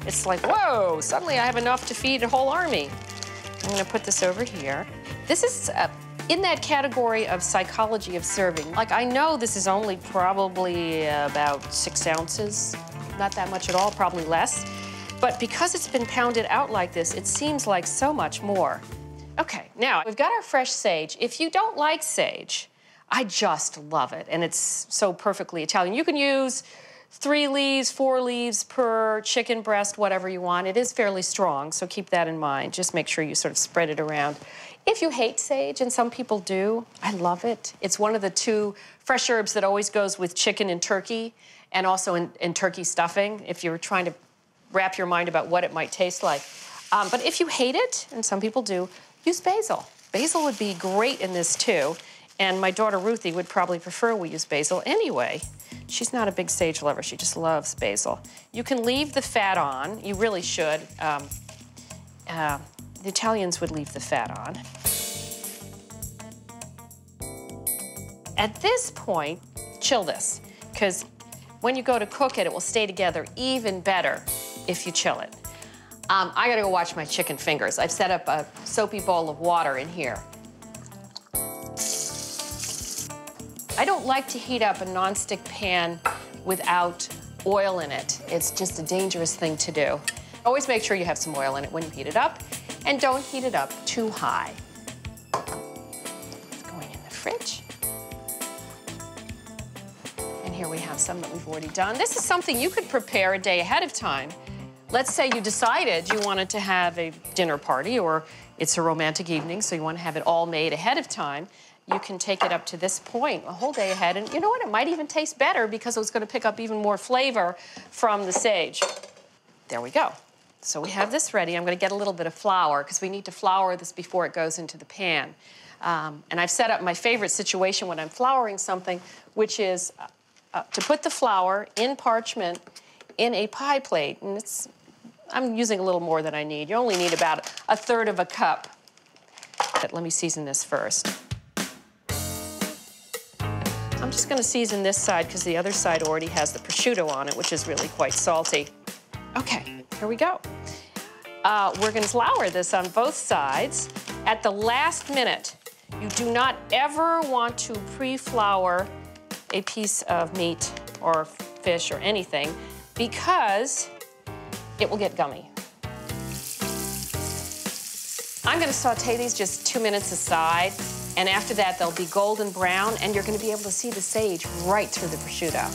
Speaker 2: It's like, whoa, suddenly I have enough to feed a whole army. I'm gonna put this over here. This is in that category of psychology of serving. Like, I know this is only probably about 6 ounces, not that much at all, probably less. But because it's been pounded out like this, it seems like so much more. Okay, now we've got our fresh sage. If you don't like sage, I just love it, and it's so perfectly Italian. You can use 3 leaves, 4 leaves per chicken breast, whatever you want. It is fairly strong, so keep that in mind. Just make sure you sort of spread it around. If you hate sage, and some people do, I love it. It's one of the 2 fresh herbs that always goes with chicken and turkey, and also in turkey stuffing, if you're trying to wrap your mind about what it might taste like. But if you hate it, and some people do, use basil. Basil would be great in this too.
Speaker 4: And my daughter Ruthie would probably prefer we use basil anyway. She's not a big sage lover, she just loves basil. You can leave the fat on, you really should. The Italians would leave the fat on. At this point, chill this, because when you go to cook it, it will stay together even better if you chill it. I gotta go wash my chicken fingers. I've set up a soapy bowl of water in here. I don't like to heat up a nonstick pan without oil in it. It's just a dangerous thing to do. Always make sure you have some oil in it when you heat it up, and don't heat it up too high. It's going in the fridge. And here we have some that we've already done. This is something you could prepare a day ahead of time. Let's say you decided you wanted to have a dinner party, or it's a romantic evening, so you want to have it all made ahead of time. You can take it up to this point a whole day ahead, and you know what? It might even taste better because it's going to pick up even more flavor from the sage. There we go. So we have this ready. I'm going to get a little bit of flour because we need to flour this before it goes into the pan. And I've set up my favorite situation when I'm flouring something, which is to put the flour in parchment in a pie plate. And I'm using a little more than I need. You only need about 1/3 cup. But let me season this first. I'm just going to season this side because the other side already has the prosciutto on it, which is really quite salty. Okay, here we go. We're going to flour this on both sides. At the last minute, you do not ever want to pre-flour a piece of meat or fish or anything because it will get gummy. I'm going to saute these just 2 minutes aside. And after that, they'll be golden brown, and you're going to be able to see the sage right through the prosciutto.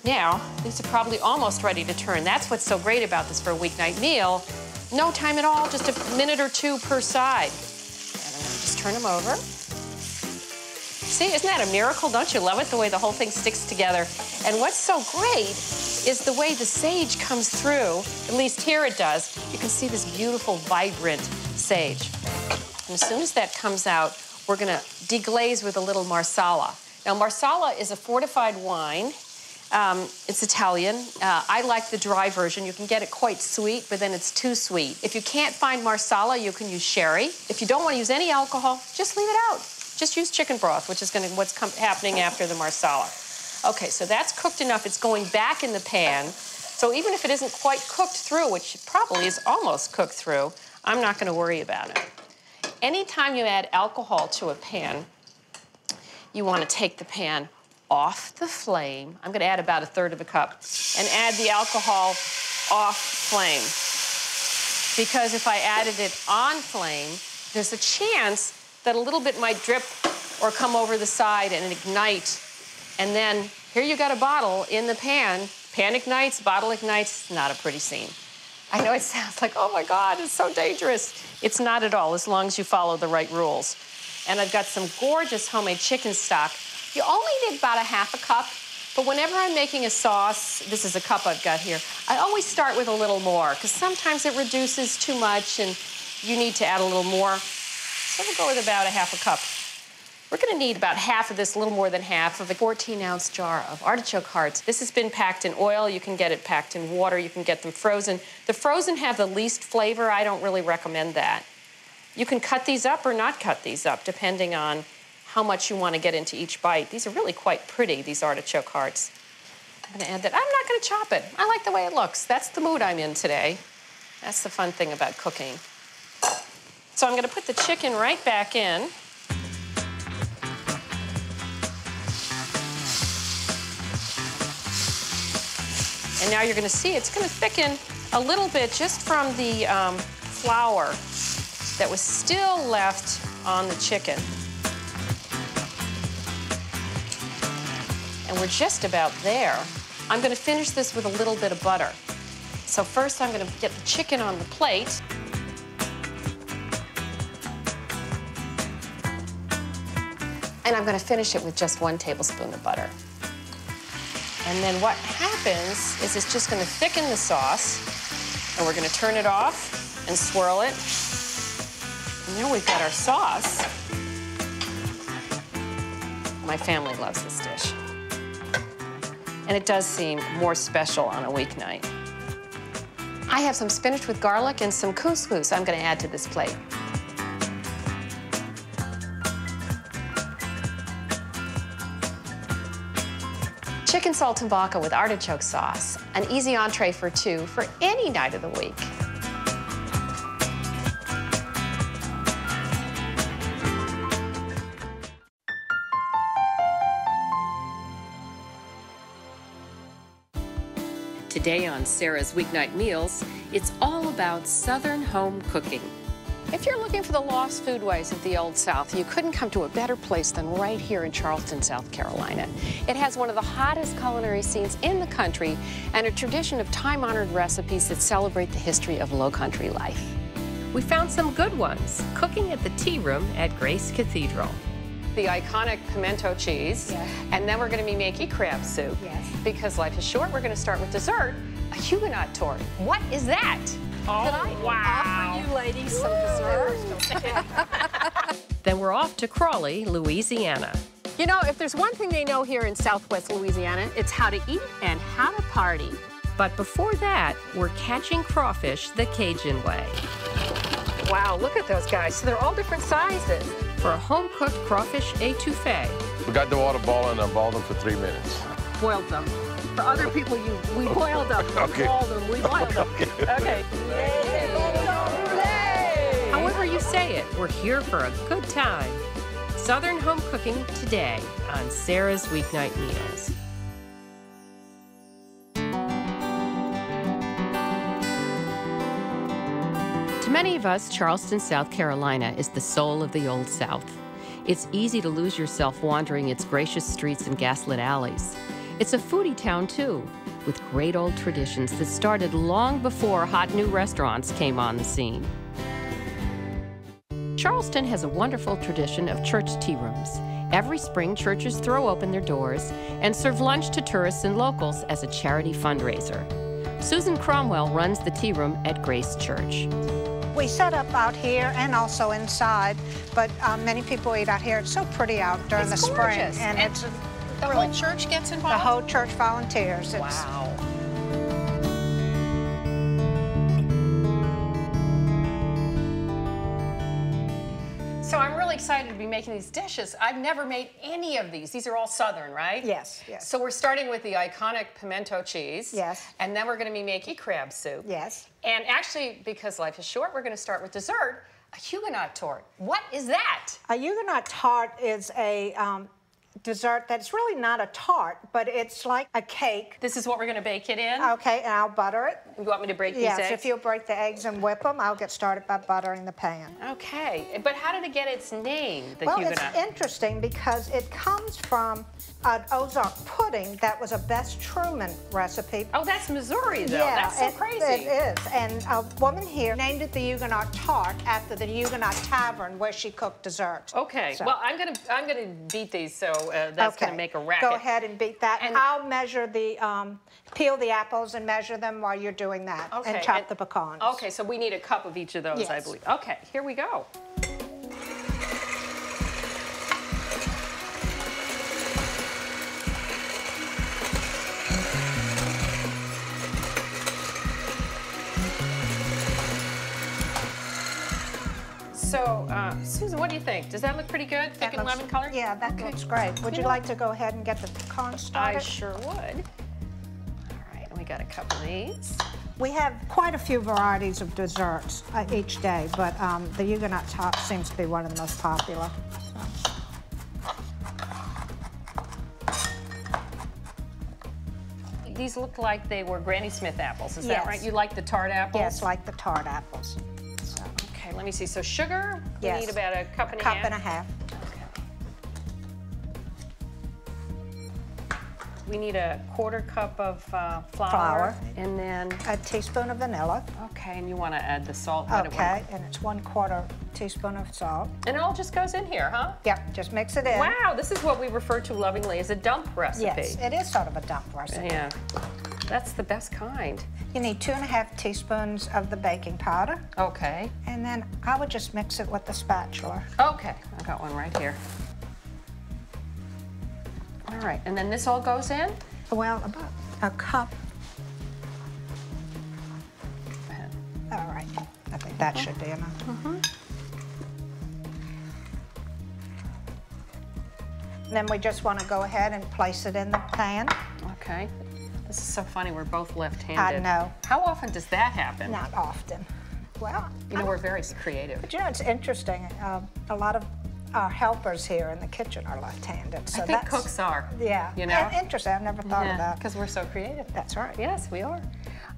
Speaker 4: Now, these are probably almost ready to turn. That's what's so great about this for a weeknight meal. No time at all, just a minute or two per side. And I'm going to just turn them over. See, isn't that a miracle? Don't you love it, the way the whole thing sticks together? And what's so great is the way the sage comes through, at least here it does. You can see this beautiful, vibrant sage. And as soon as that comes out, we're gonna deglaze with a little marsala. Now, marsala is a fortified wine. It's Italian. I like the dry version. You can get it quite sweet, but then it's too sweet. If you can't find marsala, you can use sherry. If you don't want to use any alcohol, just leave it out. Just use chicken broth, which is what's happening after the marsala. Okay, so that's cooked enough. It's going back in the pan. So even if it isn't quite cooked through, which it probably is almost cooked through, I'm not going to worry about it. Anytime you add alcohol to a pan, you want to take the pan off the flame. I'm going to add about 1/3 cup and add the alcohol off flame. Because if I added it on flame, there's a chance that a little bit might drip or come over the side and ignite. And then here you got a bottle in the pan. Pan ignites, bottle ignites. Not a pretty scene. I know it sounds like, oh my God, it's so dangerous. It's not at all, as long as you follow the right rules. And I've got some gorgeous homemade chicken stock. You only need about 1/2 cup, but whenever I'm making a sauce, this is a cup I've got here, I always start with a little more, because sometimes it reduces too much and you need to add a little more. So we'll go with about 1/2 cup. We're gonna need about half of this, a little more than half, of a 14-ounce jar of artichoke hearts. This has been packed in oil. You can get it packed in water. You can get them frozen. The frozen have the least flavor. I don't really recommend that. You can cut these up or not cut these up, depending on how much you want to get into each bite. These are really quite pretty, these artichoke hearts. I'm gonna add that. I'm not gonna chop it. I like the way it looks. That's the mood I'm in today. That's the fun thing about cooking. So I'm gonna put the chicken right back in. And now you're gonna see it's gonna thicken a little bit just from the flour that was still left on the chicken. And we're just about there. I'm gonna finish this with a little bit of butter. So first I'm gonna get the chicken on the plate. And I'm gonna finish it with just 1 tablespoon of butter. And then what happens is it's just gonna thicken the sauce.
Speaker 2: And we're going to turn it off and swirl it. And now we've got our sauce. My family loves this dish. And it does seem more special on a weeknight. I have some spinach with garlic and some couscous I'm going to add to this plate. Chicken saltimbocca with artichoke sauce, an easy entree for two for any night of the week. Today on Sarah's Weeknight Meals, it's all about Southern home cooking. If you're looking for the lost foodways of the Old South, you couldn't come to a better place than right here in Charleston, South Carolina. It has one of the hottest culinary scenes in the country and a tradition of time-honored recipes that celebrate the history of low-country life. We found some good ones, cooking at the Tea Room at Grace Cathedral. The iconic pimento cheese, yes. And then we're going to be making crab soup. Yes. Because life is short, we're going to start with dessert, a Huguenot tort. What is that? Oh,
Speaker 4: Could I offer you ladies some dessert?
Speaker 2: Then we're off to Crawley, Louisiana.
Speaker 4: You know, if there's one thing they know here in Southwest Louisiana, it's how to eat and how to party.
Speaker 2: But before that, we're catching crawfish the Cajun way.
Speaker 4: Wow, look at those guys. So they're all different sizes.
Speaker 2: For a home-cooked crawfish etouffee.
Speaker 7: We got the water boiling and I boiled them for 3 minutes.
Speaker 4: Boiled them. For other people, we boiled them.
Speaker 7: Okay.
Speaker 4: We boiled them. We boiled them. Okay.
Speaker 2: However you say it, we're here for a good time. Southern home cooking today on Sarah's Weeknight Meals. To many of us, Charleston, South Carolina is the soul of the Old South. It's easy to lose yourself wandering its gracious streets and gaslit alleys. It's a foodie town, too, with great old traditions that started long before hot new restaurants came on the scene. Charleston has a wonderful tradition of church tea rooms. Every spring, churches throw open their doors and serve lunch to tourists and locals as a charity fundraiser. Susan Cromwell runs the tea room at Grace Church.
Speaker 8: We set up out here and also inside, but many people eat out here. It's so pretty out during the spring. And it's
Speaker 2: the whole church gets involved?
Speaker 8: The whole church volunteers.
Speaker 2: Wow. So I'm really excited to be making these dishes. I've never made any of these. These are all Southern, right?
Speaker 8: Yes, yes.
Speaker 2: So we're starting with the iconic pimento cheese.
Speaker 8: Yes.
Speaker 2: And then we're going to be making crab soup.
Speaker 8: Yes.
Speaker 2: And actually, because life is short, we're going to start with dessert, a Huguenot tort. What is that?
Speaker 8: A Huguenot tart is a dessert that's really not a tart, but it's like a cake.
Speaker 2: This is what we're going to bake it in?
Speaker 8: Okay, and I'll butter it.
Speaker 2: You want me to break these eggs?
Speaker 8: Yes, if you'll break the eggs and whip them, I'll get started by buttering the pan.
Speaker 2: Okay, but how did it get its name, the Huguenot?
Speaker 8: Well, it's interesting because it comes from an Ozark pudding that was a Bess Truman recipe.
Speaker 2: Oh, that's Missouri, though.
Speaker 8: Yeah,
Speaker 2: that's so crazy.
Speaker 8: It is. And a woman here named it the Huguenot tart after the Huguenot tavern where she cooked dessert.
Speaker 2: Okay. So. Well, I'm gonna beat these, so that's
Speaker 8: okay.
Speaker 2: gonna make a racket.
Speaker 8: Go ahead and beat that.
Speaker 2: And
Speaker 8: I'll measure the peel the apples and measure them while you're doing that.
Speaker 2: Okay.
Speaker 8: And chop the pecans.
Speaker 2: Okay. So we need a cup of each of those,
Speaker 8: yes.
Speaker 2: I believe. Okay. Here we go. So, Susan, what do you think? Does that look pretty good? Thick and lemon color?
Speaker 8: Yeah, that looks great. Would you like to go ahead and get the pecans started?
Speaker 2: I sure would. All right, we got a couple of these.
Speaker 8: We have quite a few varieties of desserts each day, but the Huguenot tart seems to be one of the most popular.
Speaker 2: These look like they were Granny Smith apples, is
Speaker 8: yes.
Speaker 2: that right? You like the tart apples?
Speaker 8: Yes, like the tart apples. So.
Speaker 2: Okay, let me see. So sugar,
Speaker 8: yes.
Speaker 2: we need about a cup and a
Speaker 8: half.
Speaker 2: half?
Speaker 8: Cup and a half.
Speaker 2: We need a quarter cup of flour. And then?
Speaker 8: A teaspoon of vanilla.
Speaker 2: Okay, and you want to add the salt?
Speaker 8: Okay, and it's 1/4 teaspoon of salt.
Speaker 2: And it all just goes in here, huh?
Speaker 8: Yep, just mix it in.
Speaker 2: Wow, this is what we refer to lovingly as a dump recipe.
Speaker 8: Yes, it is sort of a dump recipe.
Speaker 2: Yeah.
Speaker 4: That's the best kind.
Speaker 8: You need 2½ teaspoons of the baking powder.
Speaker 4: Okay.
Speaker 8: And then I would just mix it with the spatula.
Speaker 4: Okay, I got one right here. All right, and then this all goes in?
Speaker 8: Well, about a cup.
Speaker 4: Go ahead.
Speaker 8: All right, I think that should be enough. Then we just want to go ahead and place it in the pan.
Speaker 4: Okay. This is so funny, we're both left-handed.
Speaker 8: I know.
Speaker 4: How often does that happen?
Speaker 8: Not often. Well,
Speaker 4: You know, we're very creative.
Speaker 8: but you know, it's interesting. A lot of our helpers here in the kitchen are left-handed. So
Speaker 4: I think
Speaker 8: that's,
Speaker 4: cooks are.
Speaker 8: Yeah.
Speaker 4: You know?
Speaker 8: Interesting. I've never thought of that.
Speaker 4: Because we're so creative.
Speaker 8: That's right.
Speaker 4: Yes, we are.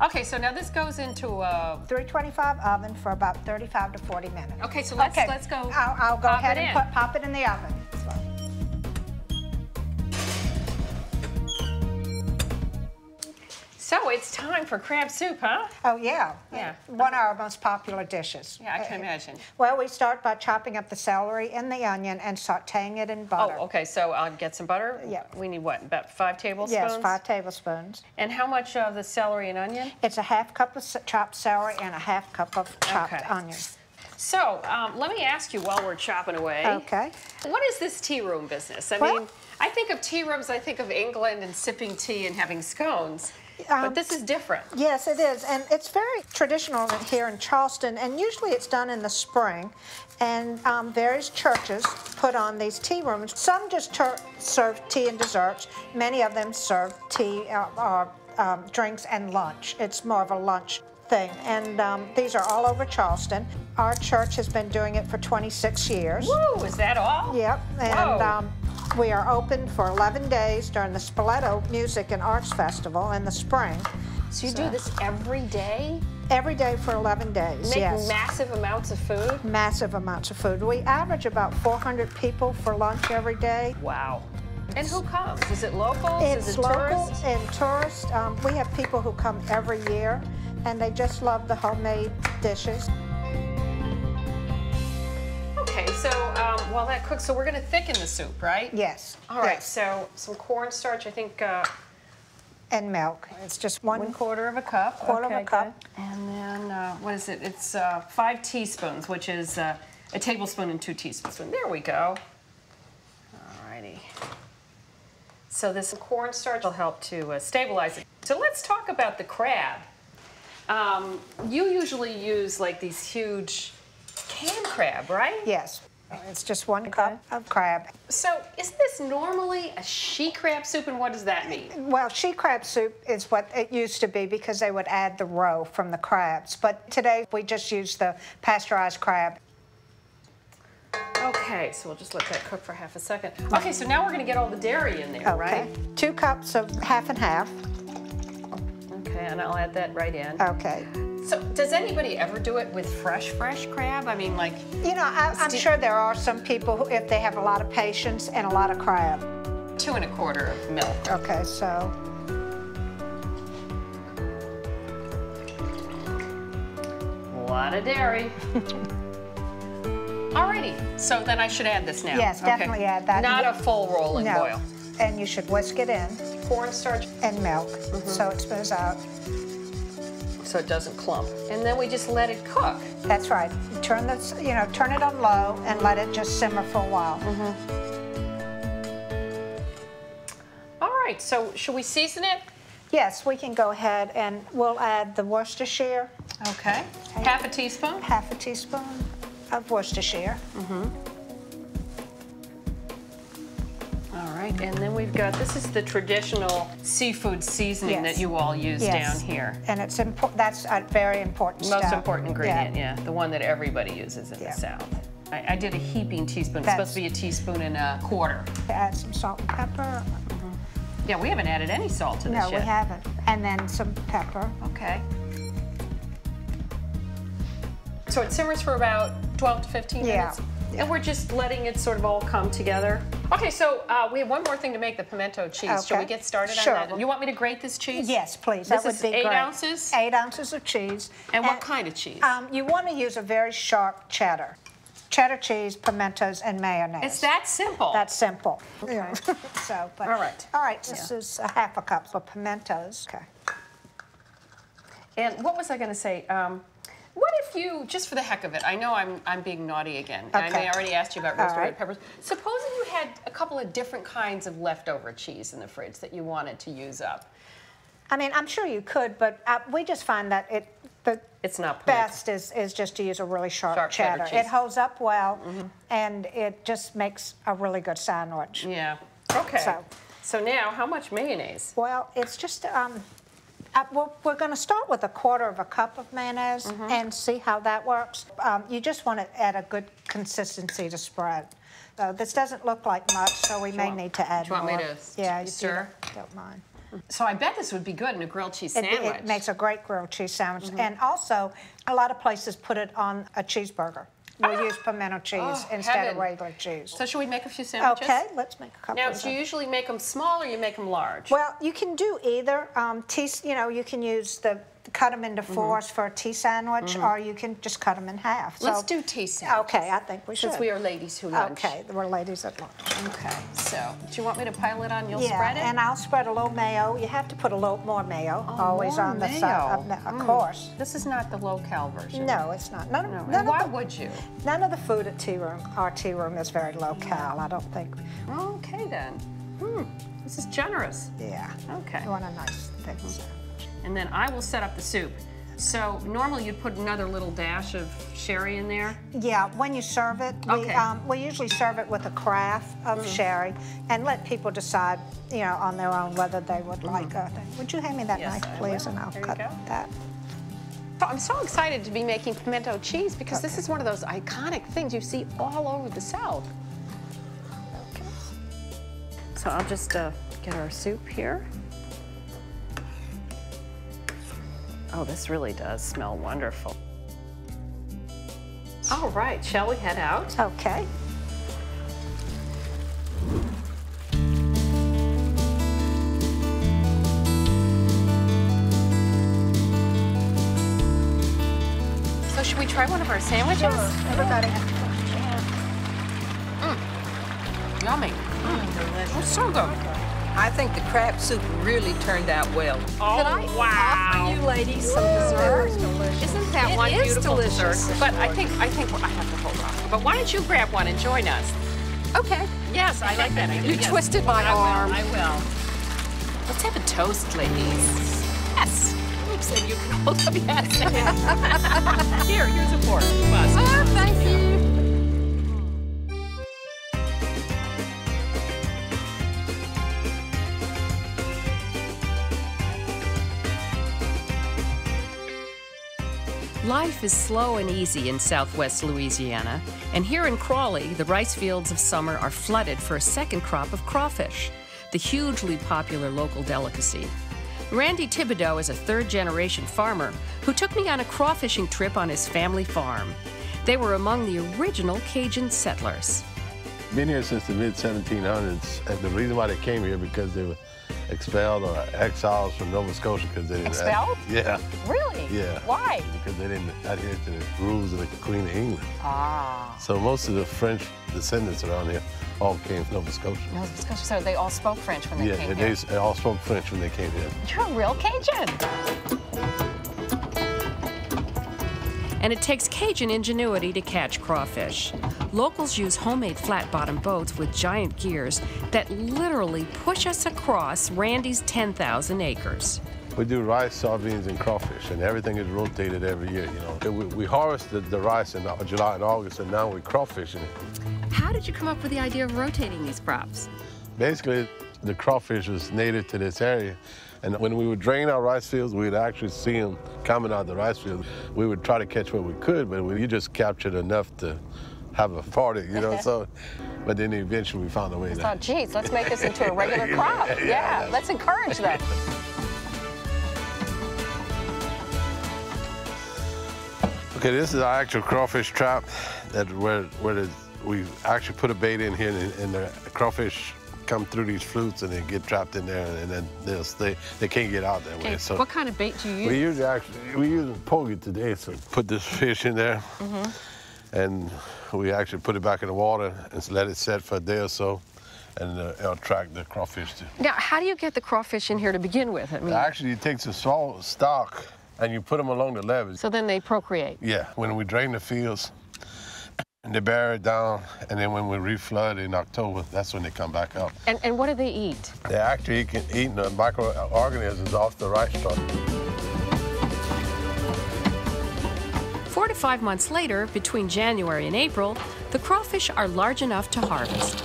Speaker 4: Okay, so now this goes into a...
Speaker 8: 325 oven for about 35 to 40 minutes.
Speaker 4: Okay, so let's go.
Speaker 8: I'll go
Speaker 4: pop
Speaker 8: ahead
Speaker 4: it
Speaker 8: and
Speaker 4: in.
Speaker 8: pop it in the oven.
Speaker 4: So it's time for crab soup, huh?
Speaker 8: Oh, yeah.
Speaker 4: Yeah.
Speaker 8: One of our most popular dishes.
Speaker 4: Yeah, I can imagine.
Speaker 8: Well, we start by chopping up the celery and the onion and sauteing it in butter.
Speaker 4: Oh, okay, so I'll get some butter.
Speaker 8: Yeah.
Speaker 4: We need what, about 5 tablespoons?
Speaker 8: Yes, 5 tablespoons.
Speaker 4: And how much of the celery and onion?
Speaker 8: It's a ½ cup of chopped celery and a ½ cup of chopped
Speaker 4: Okay.
Speaker 8: onion.
Speaker 4: So let me ask you while we're chopping away.
Speaker 8: Okay.
Speaker 4: What is this tea room business? I
Speaker 8: Well-
Speaker 4: mean, I think of tea rooms, I think of England and sipping tea and having scones. But this is different.
Speaker 8: Yes, it is, and it's very traditional here in Charleston, and usually it's done in the spring, and various churches put on these tea rooms. Some just serve tea and desserts. Many of them serve tea or drinks and lunch. It's more of a lunch thing, and these are all over Charleston. Our church has been doing it for 26 years.
Speaker 4: Woo, is that all?
Speaker 8: Yep, and
Speaker 4: Whoa.
Speaker 8: we are open for 11 days during the Splatter Music and Arts Festival in the spring.
Speaker 4: So you do this every day?
Speaker 8: Every day for 11 days,
Speaker 4: Make
Speaker 8: yes.
Speaker 4: massive amounts of food?
Speaker 8: Massive amounts of food. We average about 400 people for lunch every day.
Speaker 4: Wow. And who comes? Is it locals?
Speaker 8: It's
Speaker 4: is it
Speaker 8: local
Speaker 4: tourists?
Speaker 8: and tourists. We have people who come every year, and they just love the homemade dishes.
Speaker 4: Okay, so while that cooks, so we're going to thicken the soup, right?
Speaker 8: Yes.
Speaker 4: All right,
Speaker 8: yes.
Speaker 4: so some cornstarch, I think
Speaker 8: And milk. It's just
Speaker 4: 1/4 of a cup.
Speaker 8: Quarter of a
Speaker 4: Okay,
Speaker 8: cup.
Speaker 4: good. And then, what is it? It's 5 teaspoons, which is a tablespoon and 2 teaspoons. There we go. All righty. So this cornstarch will help to stabilize it. So let's talk about the crab. You usually use like these huge canned crab, right?
Speaker 8: Yes. It's just 1 cup of crab.
Speaker 4: So isn't this normally a she crab soup, and what does that mean?
Speaker 8: Well, she crab soup is what it used to be because they would add the roe from the crabs. But today we just use the pasteurized crab.
Speaker 4: Okay, so we'll just let that cook for half a second. Okay, so now we're going to get all the dairy in there, right?
Speaker 8: 2 cups of half and half.
Speaker 4: Okay, and I'll add that right in.
Speaker 8: Okay.
Speaker 4: So does anybody ever do it with fresh crab? I mean, like...
Speaker 8: You know, I'm sure there are some people who, if they have a lot of patience and a lot of crab.
Speaker 4: 2 1/4 of milk.
Speaker 8: Okay, so.
Speaker 4: A lot of dairy. Alrighty, so then I should add this now.
Speaker 8: Yes, definitely add that.
Speaker 4: Not a full rolling
Speaker 8: No.
Speaker 4: boil.
Speaker 8: And you should whisk it in.
Speaker 4: Cornstarch,
Speaker 8: And milk, so it smooths out.
Speaker 4: so it doesn't clump. And then we just let it cook.
Speaker 8: That's right. Turn this, turn it on low and let it just simmer for a while.
Speaker 4: All right, so should we season it?
Speaker 8: Yes, we can go ahead and we'll add the Worcestershire,
Speaker 4: Okay. Half a teaspoon?
Speaker 8: ½ a teaspoon of Worcestershire.
Speaker 4: All right, and then we've got, this is the traditional seafood seasoning
Speaker 8: Yes.
Speaker 4: that you all use
Speaker 8: Yes.
Speaker 4: down here.
Speaker 8: And it's that's a very important step.
Speaker 4: Most important ingredient,
Speaker 8: Yeah.
Speaker 4: yeah. The one that everybody uses in
Speaker 8: Yeah.
Speaker 4: the South. I did a heaping teaspoon. It's
Speaker 8: That's-
Speaker 4: supposed to be a teaspoon and a quarter.
Speaker 8: Add some salt and pepper.
Speaker 4: Yeah, we haven't added any salt to this
Speaker 8: No,
Speaker 4: yet.
Speaker 8: we haven't. And then some pepper.
Speaker 4: Okay. So it simmers for about 12 to 15
Speaker 8: Yeah.
Speaker 4: minutes? And we're just letting it sort of all come together. Okay, so we have one more thing to make, the pimento cheese. Shall we
Speaker 8: Okay.
Speaker 4: get started
Speaker 8: Sure.
Speaker 4: on that? You want me to grate this cheese?
Speaker 8: Yes, please.
Speaker 4: This
Speaker 8: That would
Speaker 4: is
Speaker 8: be
Speaker 4: 8
Speaker 8: great.
Speaker 4: ounces?
Speaker 8: 8 ounces of cheese.
Speaker 4: And what kind of cheese?
Speaker 8: You want to use a very sharp cheddar. Cheddar cheese, pimentos, and mayonnaise.
Speaker 4: It's that simple.
Speaker 8: That's simple. Okay. So, but,
Speaker 4: All right.
Speaker 8: All right, this is a ½ a cup of pimentos. Okay.
Speaker 2: And what was I going to say? What if you, just for the heck of it, I know I'm being naughty again.
Speaker 8: Okay.
Speaker 2: I may already asked you about roasted
Speaker 8: All
Speaker 2: red
Speaker 8: right.
Speaker 2: peppers. Supposing you had a couple of different kinds of leftover cheese in the fridge that you wanted to use up.
Speaker 8: I mean, I'm sure you could, but we just find that
Speaker 2: It's not
Speaker 8: best is just to use a really sharp cheddar.
Speaker 2: cheddar cheese.
Speaker 8: It holds up well, and it just makes a really good sandwich.
Speaker 2: Yeah. Okay. So now, how much mayonnaise?
Speaker 8: Well, it's just, we're going to start with 1/4 cup of mayonnaise and see how that works. You just want it at a good consistency to spread. This doesn't look like much, so we may need to add more.
Speaker 2: Do you want me to
Speaker 8: yeah,
Speaker 2: stir?
Speaker 8: Don't mind.
Speaker 2: So I bet this would be good in a grilled cheese sandwich.
Speaker 8: It makes a great grilled cheese sandwich. And also, a lot of places put it on a cheeseburger. We'll use pimento cheese instead of regular cheese.
Speaker 2: So should we make a few sandwiches?
Speaker 8: Okay, let's make a couple
Speaker 2: Now,
Speaker 8: of
Speaker 2: do you usually make them small or you make them large?
Speaker 8: Well, you can do either. You can use cut them into fours for a tea sandwich, or you can just cut them in half.
Speaker 2: Let's do tea sandwiches.
Speaker 8: Okay, I think we should.
Speaker 2: Since we are ladies who lunch.
Speaker 8: Okay, we're ladies at lunch.
Speaker 2: Okay, so do you want me to pile it on? You'll
Speaker 8: Yeah,
Speaker 2: spread it?
Speaker 8: and I'll spread a little mayo. You have to put a little more mayo, always
Speaker 2: more
Speaker 8: on the
Speaker 2: mayo.
Speaker 8: side, of course.
Speaker 2: This is not the low-cal version.
Speaker 8: No, it's not. None
Speaker 2: Would you?
Speaker 8: None of the food at our tea room is very low-cal, I don't think.
Speaker 2: Okay, then. This is generous.
Speaker 8: Yeah.
Speaker 2: Okay.
Speaker 8: You want a nice thick sandwich.
Speaker 2: And then I will set up the soup. So normally you'd put another little dash of sherry in there?
Speaker 8: Yeah, when you serve it, we usually serve it with a carafe of sherry and let people decide, on their own whether they would like a thing. Would you hand me that
Speaker 2: Yes,
Speaker 8: knife,
Speaker 2: I
Speaker 8: please,
Speaker 2: will.
Speaker 8: and I'll
Speaker 2: There you
Speaker 8: cut
Speaker 2: go.
Speaker 8: that.
Speaker 2: I'm so excited to be making pimento cheese because this is one of those iconic things you see all over the South. Okay. So I'll just get our soup here. Oh, this really does smell wonderful. All right, shall we head out?
Speaker 8: Okay.
Speaker 2: So should we try one of our sandwiches?
Speaker 8: Everybody.
Speaker 2: Yummy.
Speaker 6: Delicious.
Speaker 2: It's so good.
Speaker 6: I think the crab soup really turned out well.
Speaker 2: Oh,
Speaker 4: Could I offer you ladies some dessert?
Speaker 2: Isn't that one
Speaker 4: It is
Speaker 2: beautiful
Speaker 4: delicious.
Speaker 2: dessert? But I think I have to hold on. But why don't you grab one and join us?
Speaker 4: Okay.
Speaker 2: Yes, I like that idea.
Speaker 4: You
Speaker 2: Yes.
Speaker 4: twisted my arm.
Speaker 2: I will. Let's have a toast, ladies. Yes. Oops, and you can hold up. Yes. Here's a fork.
Speaker 4: Oh, thank you.
Speaker 9: Life is slow and easy in southwest Louisiana, and here in Crawley, the rice fields of summer are flooded for a second crop of crawfish, the hugely popular local delicacy. Randy Thibodeau is a third-generation farmer who took me on a crawfishing trip on his family farm. They were among the original Cajun settlers.
Speaker 7: Been here since the mid-1700s, and the reason why they came here because they were expelled or exiles from Nova Scotia because they didn't.
Speaker 2: Expelled?
Speaker 7: Yeah.
Speaker 2: Really?
Speaker 7: Yeah.
Speaker 2: Why?
Speaker 7: Because they didn't adhere to the rules of the Queen of England.
Speaker 2: Ah.
Speaker 7: So most of the French descendants around here all came from Nova Scotia.
Speaker 2: Nova Scotia. So they all spoke French when they came here.
Speaker 7: They all spoke French when they came here.
Speaker 2: You're a real Cajun.
Speaker 9: And it takes Cajun ingenuity to catch crawfish. Locals use homemade flat-bottom boats with giant gears that literally push us across Randy's 10,000 acres.
Speaker 7: We do rice, soybeans, and crawfish, and everything is rotated every year, We harvested the rice in July and August, and now we're crawfishing it.
Speaker 9: How did you come up with the idea of rotating these crops?
Speaker 7: Basically, the crawfish was native to this area, and when we would drain our rice fields, we'd actually see them coming out of the rice field. We would try to catch what we could, but we just captured enough to have a party, so, but then eventually we found a way to.
Speaker 2: Oh, geez, let's make this into a regular crop. Yeah, let's encourage that.
Speaker 7: Okay, this is our actual crawfish trap we actually put a bait in here, and the crawfish come through these flutes and they get trapped in there, and then they'll stay. They can't get out that way. So
Speaker 2: what kind of bait do you use?
Speaker 7: we use pogie today. So put this fish in there, and we actually put it back in the water and let it set for a day or so, and it'll attract the crawfish.
Speaker 4: Now, how do you get the crawfish in here to begin with? I mean,
Speaker 7: Actually, it takes a small stock and you put them along the levees.
Speaker 4: So then they procreate.
Speaker 7: Yeah, when we drain the fields, and they bury it down, and then when we reflood in October, that's when they come back up.
Speaker 4: And what do they eat?
Speaker 7: They actually eat the microorganisms off the rice stalk.
Speaker 9: 4 to 5 months later, between January and April, the crawfish are large enough to harvest.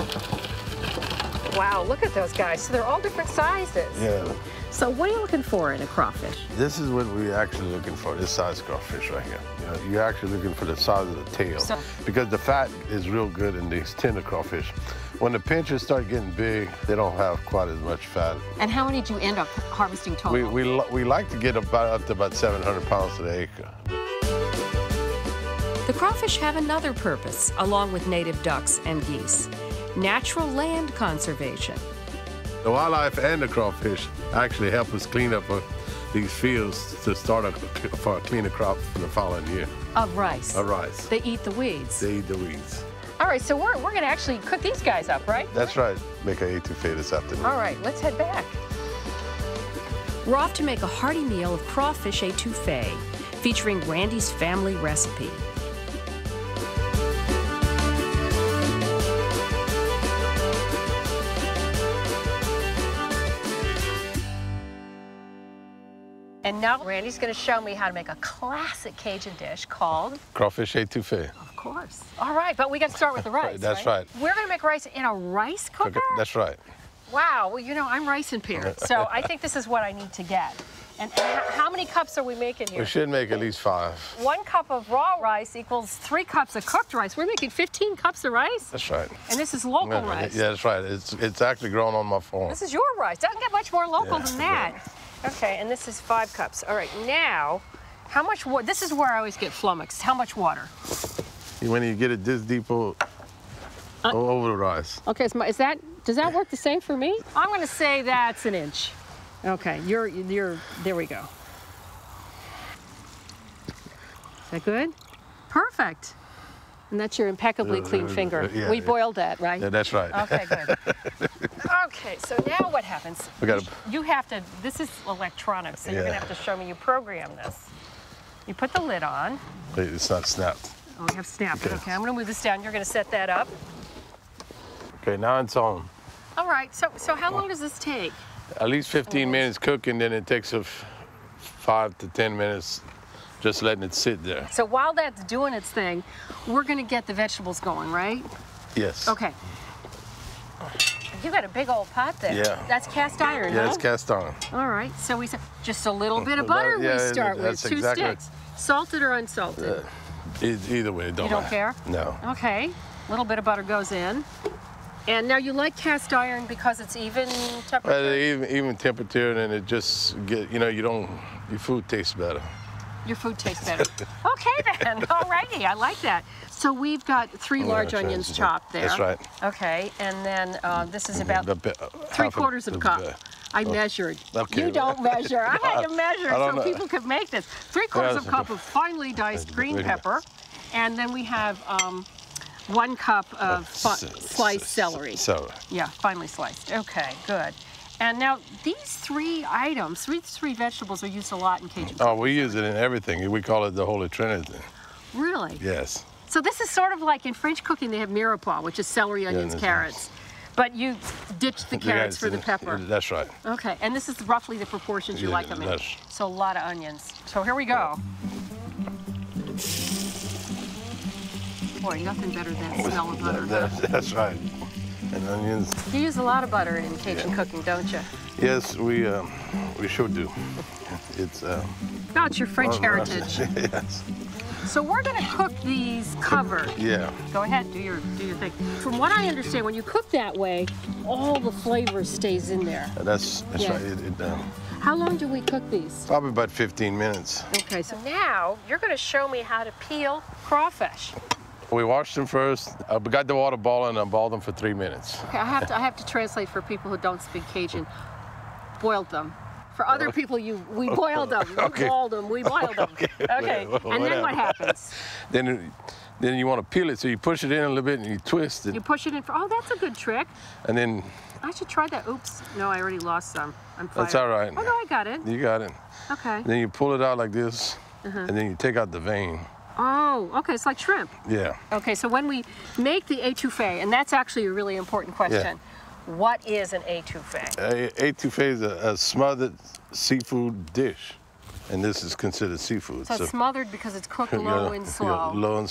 Speaker 4: Wow, look at those guys. So they're all different sizes.
Speaker 7: Yeah.
Speaker 4: So what are you looking for in a crawfish?
Speaker 7: This is what we're actually looking for, this size crawfish right here. You know, you're actually looking for the size of the tail, because the fat is real good in these tender crawfish. When the pinchers start getting big, they don't have quite as much fat.
Speaker 4: And how many do you end up harvesting total?
Speaker 7: We like to get up to about 700 pounds to the acre.
Speaker 9: The crawfish have another purpose, along with native ducks and geese: natural land conservation.
Speaker 7: The wildlife and the crawfish actually help us clean up these fields to start for a cleaner crop for the following year.
Speaker 4: Of rice.
Speaker 7: Of rice.
Speaker 4: They eat the weeds.
Speaker 7: They eat the weeds.
Speaker 4: All right, so we're going to actually cook these guys up, right?
Speaker 7: That's right. Make an etouffee this afternoon.
Speaker 4: All right, let's head back.
Speaker 9: We're off to make a hearty meal of crawfish etouffee, featuring Randy's family recipe.
Speaker 4: And now Randy's going to show me how to make a classic Cajun dish called
Speaker 7: crawfish etouffee.
Speaker 4: Of course. All right, but we got to start with the rice.
Speaker 7: That's right.
Speaker 4: We're going to make rice in a rice cooker?
Speaker 7: That's right.
Speaker 4: Wow. Well, you know, I'm rice impaired, so I think this is what I need to get. And how many cups are we making here?
Speaker 7: We should make at least 5.
Speaker 4: 1 cup of raw rice equals 3 cups of cooked rice. We're making 15 cups of rice?
Speaker 7: That's right.
Speaker 4: And this is local rice?
Speaker 7: Yeah, that's right. It's actually grown on my farm.
Speaker 4: This is your rice. Doesn't get much more local than that. Yeah. Okay, and this is 5 cups. All right, now, how much water? This is where I always get flummoxed. How much water?
Speaker 7: When you get it this deep over the rice.
Speaker 4: Okay, does that work the same for me? I'm going to say that's an inch. Okay, there we go. Is that good? Perfect. And that's your impeccably clean finger.
Speaker 7: Yeah,
Speaker 4: we boiled that, right?
Speaker 7: Yeah, that's right.
Speaker 4: Okay, good. Okay, so now what happens? You have to, this is electronics, so you're going to have to show me you program this. You put the lid on.
Speaker 7: It's not snapped.
Speaker 4: Oh, you have snapped it. Okay, I'm going to move this down. You're going to set that up.
Speaker 7: Okay, now it's on.
Speaker 4: All right, so how long does this take?
Speaker 7: At least 15 minutes cooking, then it takes 5 to 10 minutes just letting it sit there.
Speaker 4: So while that's doing its thing, we're going to get the vegetables going, right?
Speaker 7: Yes.
Speaker 4: Okay. You got a big old pot there.
Speaker 7: Yeah.
Speaker 4: That's cast iron,
Speaker 7: Yeah,
Speaker 4: huh?
Speaker 7: it's cast iron.
Speaker 4: All right, so we said just a little bit of butter we start with, 2 sticks. Salted or unsalted?
Speaker 7: Either way, it don't matter.
Speaker 4: You don't care?
Speaker 7: No.
Speaker 4: Okay, a little bit of butter goes in. And now you like cast iron because it's even temperature?
Speaker 7: Even temperature, and it just your food tastes better.
Speaker 4: Your food tastes better. Okay then, all righty, I like that. So we've got 3 large onions chopped there.
Speaker 7: That's right.
Speaker 4: Okay, and then this is about 3/4 of a cup. I measured.
Speaker 7: Okay.
Speaker 4: You don't measure. I had to measure so people could make this. 3/4 of a cup of finely diced green pepper, and then we have 1 cup of sliced celery. Yeah, finely sliced. Okay, good. And now these 3 items, these 3 vegetables are used a lot in Cajun cooking.
Speaker 7: Oh, we use it in everything. We call it the Holy Trinity.
Speaker 4: Really?
Speaker 7: Yes.
Speaker 4: So this is sort of like in French cooking, they have mirepoix, which is celery, onions, carrots. But you ditch the carrots for the pepper.
Speaker 7: That's right.
Speaker 4: Okay, and this is roughly the proportions you like them in. So a lot of onions. So here we go. Boy, nothing better than the smell of butter.
Speaker 7: That's right. And onions.
Speaker 4: You use a lot of butter in Cajun cooking, don't you?
Speaker 7: Yes, we sure do. It's
Speaker 4: your French heritage.
Speaker 7: Yes.
Speaker 4: So we're going to cook these covered.
Speaker 7: Yeah.
Speaker 4: Go ahead, do your thing. From what I understand, when you cook that way, all the flavor stays in there.
Speaker 7: That's right.
Speaker 4: How long do we cook these?
Speaker 7: Probably about 15 minutes.
Speaker 4: Okay, so now you're going to show me how to peel crawfish.
Speaker 7: We washed them first. We got the water boiling and boiled them for 3 minutes.
Speaker 4: Okay, I have to translate for people who don't speak Cajun. Boiled them. For other people, we boiled them.
Speaker 7: Okay.
Speaker 4: We boiled them. We boiled them. Okay. And then what happens?
Speaker 7: Then you want to peel it, so you push it in a little bit and you twist it.
Speaker 4: You push it in. Oh, that's a good trick.
Speaker 7: And then
Speaker 4: I should try that. Oops. No, I already lost some. I'm fine.
Speaker 7: That's all right.
Speaker 4: Oh, no, I got it.
Speaker 7: You got it.
Speaker 4: Okay.
Speaker 7: Then you pull it out like this, and then you take out the vein.
Speaker 4: Oh, okay. It's like shrimp.
Speaker 7: Yeah.
Speaker 4: Okay, so when we make the étouffée, and that's actually a really important question, what is an étouffée?
Speaker 7: Étouffée is a smothered seafood dish, and this is considered seafood.
Speaker 4: So it's smothered because it's cooked low and slow.
Speaker 7: Low and